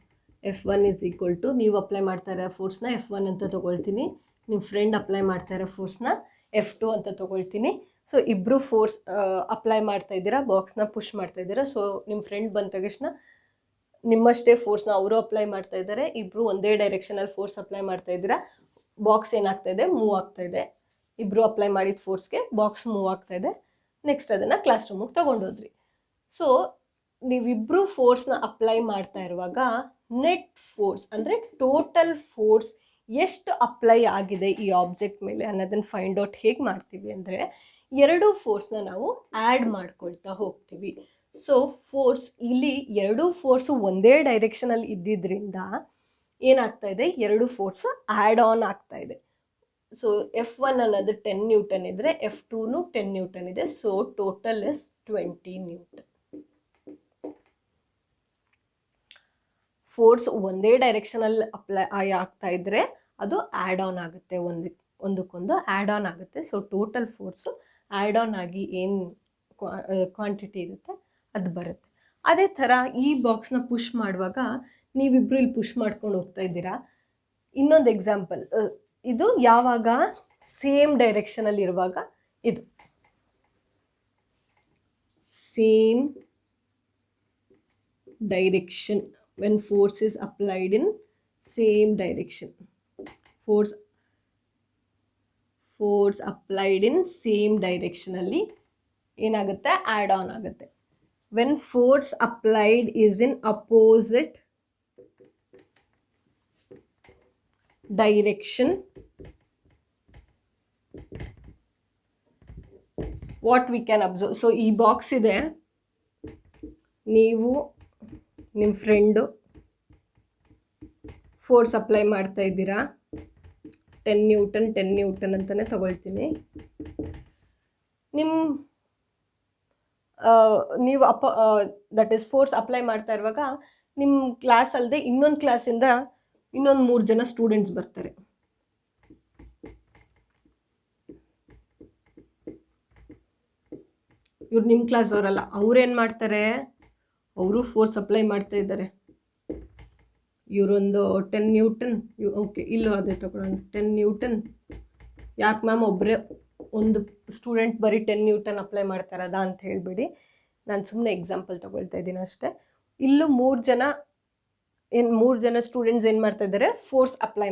F1 ಇಸ್ ಈಕ್ವಲ್ ಟು, ನೀವು ಅಪ್ಲೈ ಮಾಡ್ತಾ ಇರೋ ಫೋರ್ಸ್ನ F1 ಅಂತ ತೊಗೊಳ್ತೀನಿ, ನಿಮ್ಮ ಫ್ರೆಂಡ್ ಅಪ್ಲೈ ಮಾಡ್ತಾ ಇರೋ ಫೋರ್ಸ್ನ F2 ಅಂತ ತೊಗೊಳ್ತೀನಿ. ಸೊ ಇಬ್ಬರು ಫೋರ್ಸ್ ಅಪ್ಲೈ ಮಾಡ್ತಾ ಇದ್ದೀರಾ, ಬಾಕ್ಸ್ನ ಪುಷ್ ಮಾಡ್ತಾ ಇದ್ದೀರಾ. ಸೊ ನಿಮ್ಮ ಫ್ರೆಂಡ್ ಬಂದ ತಕ್ಷಣ ನಿಮ್ಮಷ್ಟೇ ಫೋರ್ಸ್ನ ಅವರು ಅಪ್ಲೈ ಮಾಡ್ತಾ ಇದ್ದಾರೆ, ಇಬ್ಬರು ಒಂದೇ ಡೈರೆಕ್ಷನಲ್ಲಿ ಫೋರ್ಸ್ ಅಪ್ಲೈ ಮಾಡ್ತಾ ಇದ್ದೀರಾ. ಬಾಕ್ಸ್ ಏನಾಗ್ತಾ ಇದೆ, ಮೂವ್ ಆಗ್ತಾ ಇದೆ. ಇಬ್ಬರು ಅಪ್ಲೈ ಮಾಡಿದ ಫೋರ್ಸ್ಗೆ ಬಾಕ್ಸ್ ಮೂವ್ ಆಗ್ತಾ ಇದೆ. ನೆಕ್ಸ್ಟ್ ಅದನ್ನು ಕ್ಲಾಸ್ ರೂಮಿಗೆ ತೊಗೊಂಡೋದ್ರಿ. ಸೊ ನೀವಿಬ್ಬರು ಫೋರ್ಸ್ನ ಅಪ್ಲೈ ಮಾಡ್ತಾ ಇರುವಾಗ ನೆಟ್ ಫೋರ್ಸ್ ಅಂದರೆ ಟೋಟಲ್ ಫೋರ್ಸ್ ಎಷ್ಟು ಅಪ್ಲೈ ಆಗಿದೆ ಈ ಆಬ್ಜೆಕ್ಟ್ ಮೇಲೆ ಅನ್ನೋದನ್ನು ಫೈಂಡ್ ಔಟ್ ಹೇಗೆ ಮಾಡ್ತೀವಿ ಅಂದರೆ, ಎರಡು ಫೋರ್ಸ್ನ ನಾವು ಆ್ಯಡ್ ಮಾಡ್ಕೊಳ್ತಾ ಹೋಗ್ತೀವಿ. ಸೊ ಫೋರ್ಸ್ ಇಲ್ಲಿ ಎರಡು ಫೋರ್ಸು ಒಂದೇ ಡೈರೆಕ್ಷನಲ್ಲಿ ಇದ್ದಿದ್ದರಿಂದ ಏನಾಗ್ತಾ ಇದೆ, ಎರಡು ಫೋರ್ಸು ಆ್ಯಡ್ ಆನ್ ಆಗ್ತಾ ಇದೆ. ಸೊ F1 ಅನ್ನೋದು 10 ನ್ಯೂಟನ್ ಇದ್ದರೆ F2 10 ನ್ಯೂಟನ್ ಇದೆ. So total is 20 Newton. Force ಒಂದೇ ಡೈರೆಕ್ಷನಲ್ಲಿ ಅಪ್ಲೈ ಆಗ್ತಾ ಇದ್ದರೆ ಅದು ಆ್ಯಡ್ ಆನ್ ಆಗುತ್ತೆ, ಒಂದಕ್ಕೊಂದು ಆ್ಯಡ್ ಆನ್ ಆಗುತ್ತೆ. So total force add on ಆಗಿ ಏನು ಕ್ವಾಂಟಿಟಿ ಇರುತ್ತೆ ಅದು ಬರುತ್ತೆ. ಅದೇ ಥರ ಈ ಬಾಕ್ಸ್ನ ಪುಷ್ ಮಾಡುವಾಗ ನೀವಿಬ್ಬರು ಇಲ್ಲಿ ಪುಷ್ ಮಾಡ್ಕೊಂಡು ಹೋಗ್ತಾ ಇದ್ದೀರಾ. ಇನ್ನೊಂದು ಎಕ್ಸಾಂಪಲ್, ಇದು ಯಾವಾಗ ಸೇಮ್ ಡೈರೆಕ್ಷನಲ್ಲಿ ಇರುವಾಗ, ಇದು same direction, when force is applied in same direction, force applied in same direction ಅಲ್ಲಿ ಏನಾಗುತ್ತೆ, ಆ್ಯಡ್ ಆನ್ ಆಗುತ್ತೆ. when force applied is in opposite direction, what we can observe. So ಈ ಬಾಕ್ಸ್ ಇದೆ, ನೀವು ನಿಮ್ಮ ಫ್ರೆಂಡು ಫೋರ್ಸ್ ಅಪ್ಲೈ ಮಾಡ್ತಾ ಇದ್ದೀರಾ, 10 Newton ಅಂತಲೇ ತಗೊಳ್ತೀನಿ. ನೀವು ದಟ್ ಈಸ್ ಫೋರ್ಸ್ ಅಪ್ಲೈ ಮಾಡ್ತಾ ಇರುವಾಗ ನಿಮ್ಮ ಕ್ಲಾಸ್ ಅಲ್ಲದೆ ಇನ್ನೊಂದು ಕ್ಲಾಸಿಂದ ಇನ್ನೊಂದು 3 ಜನ ಸ್ಟೂಡೆಂಟ್ಸ್ ಬರ್ತಾರೆ. ಇವ್ರು ನಿಮ್ಮ ಕ್ಲಾಸ್ ಅವರಲ್ಲ, ಅವ್ರೇನು ಮಾಡ್ತಾರೆ, ಅವರು ಫೋರ್ಸ್ ಅಪ್ಲೈ ಮಾಡ್ತಾ ಇದ್ದಾರೆ. ಇವರೊಂದು 10 ನ್ಯೂಟನ್, ಓಕೆ ಇಲ್ಲೂ ಅದೇ ತಗೊಳ್ಳೋಣ, 10 ನ್ಯೂಟನ್. ಯಾಕೆ ಮ್ಯಾಮ್ ಒಬ್ಬರೇ ಒಂದು ಸ್ಟೂಡೆಂಟ್ ಬರೀ 10 ನ್ಯೂಟನ್ ಅಪ್ಲೈ ಮಾಡ್ತಾರದಾ ಅಂತ ಹೇಳಿಬಿಡಿ, ನಾನು ಸುಮ್ಮನೆ ಎಕ್ಸಾಂಪಲ್ ತೊಗೊಳ್ತಾ ಇದ್ದೀನಿ ಅಷ್ಟೇ. ಇಲ್ಲೂ 3 ಜನ ಸ್ಟೂಡೆಂಟ್ಸ್ ಏನು ಮಾಡ್ತಾ ಇದ್ದಾರೆ, ಫೋರ್ಸ್ ಅಪ್ಲೈ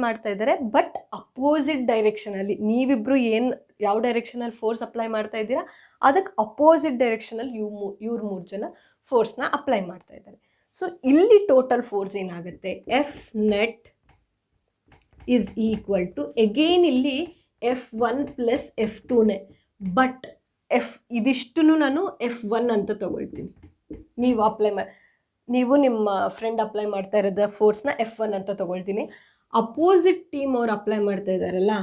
ಮಾಡ್ತಾ ಇದ್ದಾರೆ. ಬಟ್ ಅಪೋಸಿಟ್ ಡೈರೆಕ್ಷನಲ್ಲಿ, ನೀವಿಬ್ಬರು ಯಾವ ಡೈರೆಕ್ಷನಲ್ಲಿ ಫೋರ್ಸ್ ಅಪ್ಲೈ ಮಾಡ್ತಾ ಇದ್ದೀರಾ ಅದಕ್ಕೆ ಅಪೋಸಿಟ್ ಡೈರೆಕ್ಷನಲ್ಲಿ ಇವ್ರು 3 ಜನ ಫೋರ್ಸ್ನ ಅಪ್ಲೈ ಮಾಡ್ತಾ ಇದ್ದಾರೆ. ಸೊ ಇಲ್ಲಿ ಟೋಟಲ್ ಫೋರ್ಸ್ ಏನಾಗುತ್ತೆ, F net is equal to, again ಇಲ್ಲಿ F1 ಪ್ಲಸ್ F2ನೇ, ಬಟ್ ಇದಿಷ್ಟು ನಾನು F1 ಅಂತ ತಗೊಳ್ತೀನಿ. ನೀವು ನಿಮ್ಮ ಫ್ರೆಂಡ್ ಅಪ್ಲೈ ಮಾಡ್ತಾ ಇರೋದ ಫೋರ್ಸ್ನ F1 ಅಂತ ತಗೊಳ್ತೀನಿ. ಅಪೋಸಿಟ್ ಟೀಮ್ ಅವ್ರು ಅಪ್ಲೈ ಮಾಡ್ತಾ ಇದ್ದಾರಲ್ಲ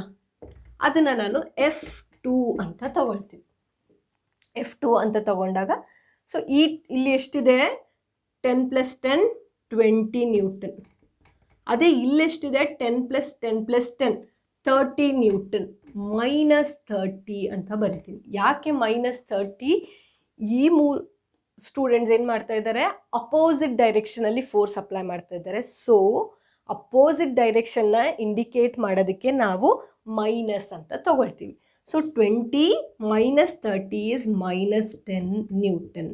ಅದನ್ನು ನಾನು F2 ಅಂತ ತಗೊಳ್ತೀನಿ. F2 ಅಂತ ತಗೊಂಡಾಗ ಸೊ ಇಲ್ಲಿ ಎಷ್ಟಿದೆ, 10 + 10 20 ನ್ಯೂಟನ್. ಅದೇ ಇಲ್ಲೆಷ್ಟಿದೆ, 10 + 10 + 10 30 ನ್ಯೂಟನ್, -30 ಅಂತ ಬರಿತೀನಿ. ಯಾಕೆ -30, ಈ 3 ಸ್ಟೂಡೆಂಟ್ಸ್ ಏನು ಮಾಡ್ತಾ ಇದ್ದಾರೆ, ಅಪೋಸಿಟ್ ಡೈರೆಕ್ಷನಲ್ಲಿ ಫೋರ್ಸ್ ಅಪ್ಲೈ ಮಾಡ್ತಾ ಇದ್ದಾರೆ. ಸೊ ಅಪೋಸಿಟ್ ಡೈರೆಕ್ಷನ್ನ ಇಂಡಿಕೇಟ್ ಮಾಡೋದಕ್ಕೆ ನಾವು ಮೈನಸ್ ಅಂತ ತಗೊಳ್ತೀವಿ. So 20 minus 30 is -10 N.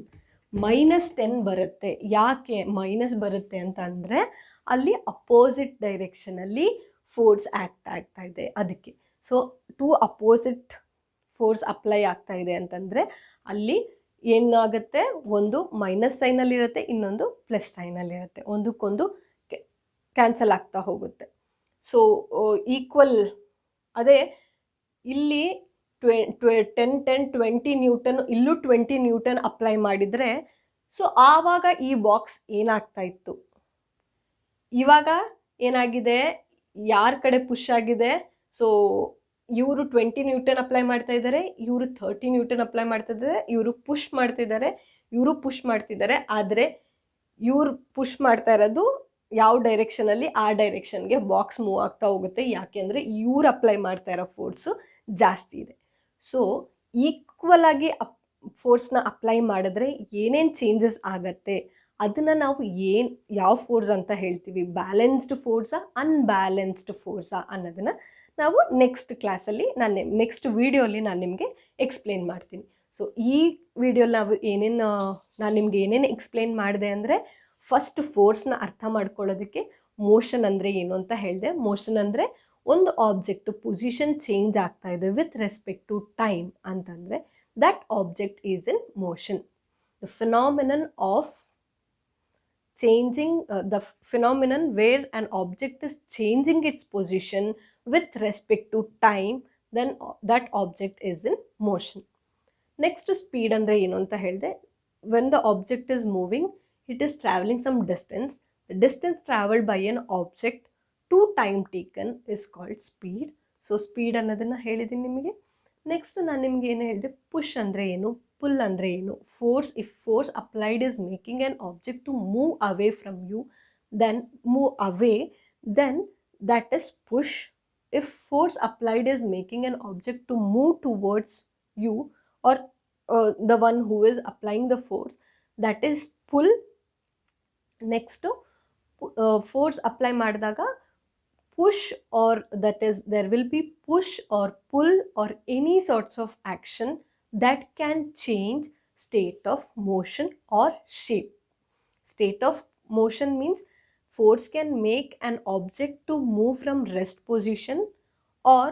-10 ಬರುತ್ತೆ. ಯಾಕೆ ಮೈನಸ್ ಬರುತ್ತೆ ಅಂತ ಅಂದರೆ ಅಲ್ಲಿ ಅಪೋಸಿಟ್ ಡೈರೆಕ್ಷನಲ್ಲಿ ಫೋರ್ಸ್ ಆ್ಯಕ್ಟ್ ಆಗ್ತಾ ಇದೆ ಅದಕ್ಕೆ. So two opposite force apply ಆಗ್ತಾ ಇದೆ ಅಂತಂದರೆ ಅಲ್ಲಿ ಏನಾಗುತ್ತೆ, ಒಂದು ಮೈನಸ್ ಸೈನಲ್ಲಿರುತ್ತೆ, ಇನ್ನೊಂದು ಪ್ಲಸ್ ಸೈನಲ್ಲಿರುತ್ತೆ, ಒಂದಕ್ಕೊಂದು ಕ್ಯಾನ್ಸಲ್ ಆಗ್ತಾ ಹೋಗುತ್ತೆ. So equal. ಅದೇ ಇಲ್ಲಿ 10-20 ನ್ಯೂಟನ್, ಇಲ್ಲೂ 20 ನ್ಯೂಟನ್ ಅಪ್ಲೈ ಮಾಡಿದರೆ ಸೊ ಆವಾಗ ಈ ಬಾಕ್ಸ್ ಏನಾಗ್ತಾ ಇತ್ತು, ಇವಾಗ ಏನಾಗಿದೆ, ಯಾರ ಕಡೆ ಪುಷ್ ಆಗಿದೆ. ಸೊ ಇವರು 20 ನ್ಯೂಟನ್ ಅಪ್ಲೈ ಮಾಡ್ತಾ ಇದ್ದಾರೆ, ಇವರು 30 ನ್ಯೂಟನ್ ಅಪ್ಲೈ ಮಾಡ್ತಾ ಇದ್ದಾರೆ, ಇವರು ಪುಷ್ ಮಾಡ್ತಿದ್ದಾರೆ, ಇವರು ಪುಷ್ ಮಾಡ್ತಿದ್ದಾರೆ. ಆದರೆ ಇವ್ರು ಪುಷ್ ಮಾಡ್ತಾ ಇರೋದು ಯಾವ ಡೈರೆಕ್ಷನಲ್ಲಿ ಆ ಡೈರೆಕ್ಷನ್ಗೆ ಬಾಕ್ಸ್ ಮೂವ್ ಆಗ್ತಾ ಹೋಗುತ್ತೆ. ಯಾಕೆಂದರೆ ಇವ್ರು ಅಪ್ಲೈ ಮಾಡ್ತಾ ಇರೋ ಫೋರ್ಸು ಜಾಸ್ತಿ ಇದೆ. ಸೊ ಈಕ್ವಲ್ ಆಗಿ ಫೋರ್ಸ್ನ ಅಪ್ಲೈ ಮಾಡಿದ್ರೆ ಏನೇನು ಚೇಂಜಸ್ ಆಗತ್ತೆ ಅದನ್ನು ನಾವು ಯಾವ ಫೋರ್ಸ್ ಅಂತ ಹೇಳ್ತೀವಿ, ಬ್ಯಾಲೆನ್ಸ್ಡ್ ಫೋರ್ಸಾ ಅನ್ಬ್ಯಾಲೆನ್ಸ್ಡ್ ಫೋರ್ಸಾ ಅನ್ನೋದನ್ನು ನಾವು ನೆಕ್ಸ್ಟ್ ಕ್ಲಾಸಲ್ಲಿ ನೆಕ್ಸ್ಟ್ ವಿಡಿಯೋಲಿ ನಾನು ನಿಮಗೆ ಎಕ್ಸ್ಪ್ಲೇನ್ ಮಾಡ್ತೀನಿ. ಸೊ ಈ ವಿಡಿಯೋಲಿ ನಾನು ನಿಮಗೆ ಏನೇನು ಎಕ್ಸ್ಪ್ಲೇನ್ ಮಾಡಿದೆ ಅಂದರೆ, ಫಸ್ಟ್ ಫೋರ್ಸ್ನ ಅರ್ಥ ಮಾಡ್ಕೊಳ್ಳೋದಕ್ಕೆ ಮೋಷನ್ ಅಂದರೆ ಏನು ಅಂತ ಹೇಳಿದೆ. ಮೋಷನ್ ಅಂದರೆ ಒಂದು ಆಬ್ಜೆಕ್ಟ್ ಪೊಸಿಷನ್ ಚೇಂಜ್ ಆಗ್ತಾ ಇದೆ ವಿತ್ ರೆಸ್ಪೆಕ್ಟ್ ಟು ಟೈಮ್ ಅಂತಂದರೆ that object is in motion. The phenomenon of changing the phenomenon where an object is changing its position with respect to time, then that object is in motion. Next, speed andre enu anta helide. When the object is moving, it is traveling some distance. The distance traveled by an object to time taken is called speed. So speed ಅನ್ನೋದನ್ನ ಹೇಳಿದ್ದೀನಿ ನಿಮಗೆ. Next ನಾನು ನಿಮ್ಗೆ ಏನು ಹೇಳಿದೆ, push ಅಂದರೆ ಏನು, pull andre ಏನು. Force, if force applied is making an object to move away from you, then move away, then that is push. If force applied is making an object to move towards you or the one who is applying the force, that is pull. Next, force apply ಮಾಡಿದಾಗ push, or that is there will be push or pull or any sorts of action that can change state of motion or shape. State of motion means force can make an object to move from rest position or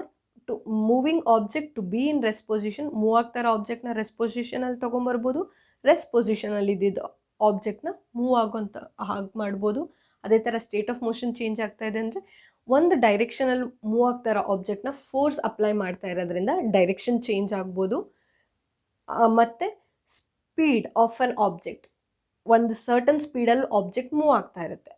to moving object to be in rest position. Move ಆಗ್ತಾ ಇರೋ ಆಬ್ಜೆಕ್ಟ್ನ rest ಪೊಸಿಷನಲ್ಲಿ ತೊಗೊಂಬರ್ಬೋದು, rest ಪೊಸಿಷನಲ್ಲಿ ಇದ್ದಿದ್ದು ಆಬ್ಜೆಕ್ಟ್ನ move ಆಗೋಂಥ ಹಾಗೆ ಮಾಡ್ಬೋದು. ಅದೇ ಥರ state of motion change ಆಗ್ತಾ ಇದೆ ಅಂದರೆ ಒಂದು ಡೈರೆಕ್ಷನಲ್ಲಿ ಮೂವ್ ಆಗ್ತಾ ಇರೋ ಆಬ್ಜೆಕ್ಟ್ನ ಫೋರ್ಸ್ ಅಪ್ಲೈ ಮಾಡ್ತಾ ಇರೋದ್ರಿಂದ ಡೈರೆಕ್ಷನ್ ಚೇಂಜ್ ಆಗ್ಬೋದು. ಮತ್ತು ಸ್ಪೀಡ್ ಆಫ್ ಅನ್ ಆಬ್ಜೆಕ್ಟ್, ಒಂದು ಸರ್ಟನ್ ಸ್ಪೀಡಲ್ಲಿ ಆಬ್ಜೆಕ್ಟ್ ಮೂವ್ ಆಗ್ತಾ ಇರುತ್ತೆ,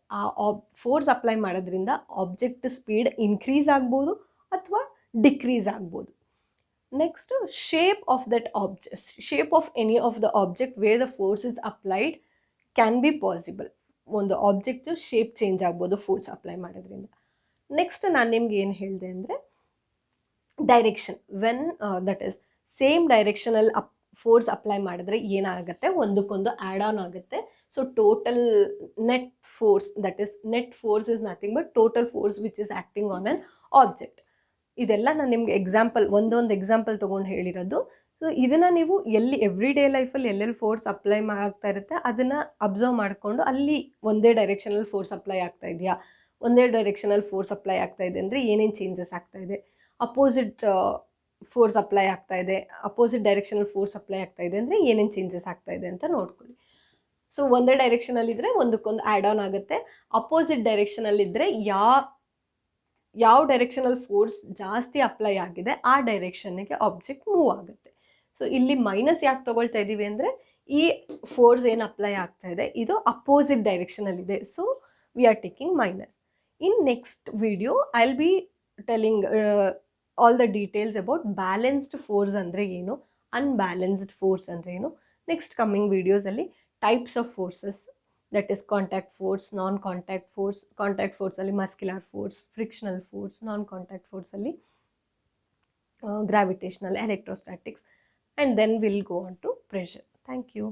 ಆ ಫೋರ್ಸ್ ಅಪ್ಲೈ ಮಾಡೋದ್ರಿಂದ ಆಬ್ಜೆಕ್ಟ್ ಸ್ಪೀಡ್ ಇನ್ಕ್ರೀಸ್ ಆಗ್ಬೋದು ಅಥವಾ ಡಿಕ್ರೀಸ್ ಆಗ್ಬೋದು. Next, shape of that object, shape of any of the object where the force is applied can be possible. ಒಂದು ಆಬ್ಜೆಕ್ಟು ಶೇಪ್ ಚೇಂಜ್ ಆಗ್ಬೋದು ಫೋರ್ಸ್ ಅಪ್ಲೈ ಮಾಡೋದ್ರಿಂದ. ನೆಕ್ಸ್ಟ್ ನಾನು ನಿಮ್ಗೆ ಏನು ಹೇಳಿದೆ ಅಂದರೆ direction. When that is same ಡೈರೆಕ್ಷನಲ್ಲಿ ಫೋರ್ಸ್ ಅಪ್ಲೈ ಮಾಡಿದ್ರೆ ಏನಾಗುತ್ತೆ, ಒಂದಕ್ಕೊಂದು ಆ್ಯಡ್ ಆನ್ ಆಗುತ್ತೆ. So total net force, that is net force is nothing but total force which is acting on an object. ಇದೆಲ್ಲ ನಾನು ನಿಮ್ಗೆ ಎಕ್ಸಾಂಪಲ್, ಒಂದೊಂದು ಎಕ್ಸಾಂಪಲ್ ತೊಗೊಂಡು ಹೇಳಿರೋದು. ಸೊ ಇದನ್ನು ನೀವು ಎವ್ರಿ ಡೇ ಲೈಫಲ್ಲಿ ಎಲ್ಲೆಲ್ಲಿ ಫೋರ್ಸ್ ಅಪ್ಲೈ ಆಗ್ತಾ ಇರುತ್ತೆ ಅದನ್ನು ಅಬ್ಸರ್ವ್ ಮಾಡಿಕೊಂಡು ಅಲ್ಲಿ ಒಂದೇ ಡೈರೆಕ್ಷನಲ್ಲಿ ಫೋರ್ಸ್ ಅಪ್ಲೈ ಆಗ್ತಾ ಇದೆಯಾ, ಒಂದೇ ಡೈರೆಕ್ಷನಲ್ಲಿ ಫೋರ್ಸ್ ಅಪ್ಲೈ ಆಗ್ತಾ ಇದೆ ಅಂದರೆ ಏನೇನು ಚೇಂಜಸ್ ಆಗ್ತಾ ಇದೆ, ಅಪೋಸಿಟ್ ಫೋರ್ಸ್ ಅಪ್ಲೈ ಆಗ್ತಾ ಇದೆ, ಅಪೋಸಿಟ್ ಡೈರೆಕ್ಷನಲ್ಲಿ ಫೋರ್ಸ್ ಅಪ್ಲೈ ಆಗ್ತಾ ಇದೆ ಅಂದರೆ ಏನೇನು ಚೇಂಜಸ್ ಆಗ್ತಾ ಇದೆ ಅಂತ ನೋಡ್ಕೊಳ್ಳಿ. ಸೊ ಒಂದೇ ಡೈರೆಕ್ಷನಲ್ಲಿದ್ದರೆ ಒಂದಕ್ಕೊಂದು ಆ್ಯಡ್ ಆನ್ ಆಗುತ್ತೆ. ಅಪೋಸಿಟ್ ಡೈರೆಕ್ಷನಲ್ಲಿದ್ದರೆ ಯಾವ ಡೈರೆಕ್ಷನಲ್ಲಿ ಫೋರ್ಸ್ ಜಾಸ್ತಿ ಅಪ್ಲೈ ಆಗಿದೆ ಆ ಡೈರೆಕ್ಷನ್ನಿಗೆ ಆಬ್ಜೆಕ್ಟ್ ಮೂವ್ ಆಗುತ್ತೆ. ಸೊ ಇಲ್ಲಿ ಮೈನಸ್ ಯಾಕೆ ತೊಗೊಳ್ತಾ ಇದ್ದೀವಿ ಅಂದರೆ ಈ ಫೋರ್ಸ್ ಏನು ಅಪ್ಲೈ ಆಗ್ತಾ ಇದೆ ಇದು ಅಪೋಸಿಟ್ ಡೈರೆಕ್ಷನಲ್ಲಿದೆ. So we are taking minus. In next video, I'll be telling all the details about balanced force andre ಏನು, unbalanced force andre ಏನು. Next coming videos ಅಲ್ಲಿ types of forces, that is contact force, non-contact force. Contact force ಅಲ್ಲಿ muscular force, frictional force. Non-contact force ಅಲ್ಲಿ gravitational, electrostatics, and then we'll go on to pressure. Thank you.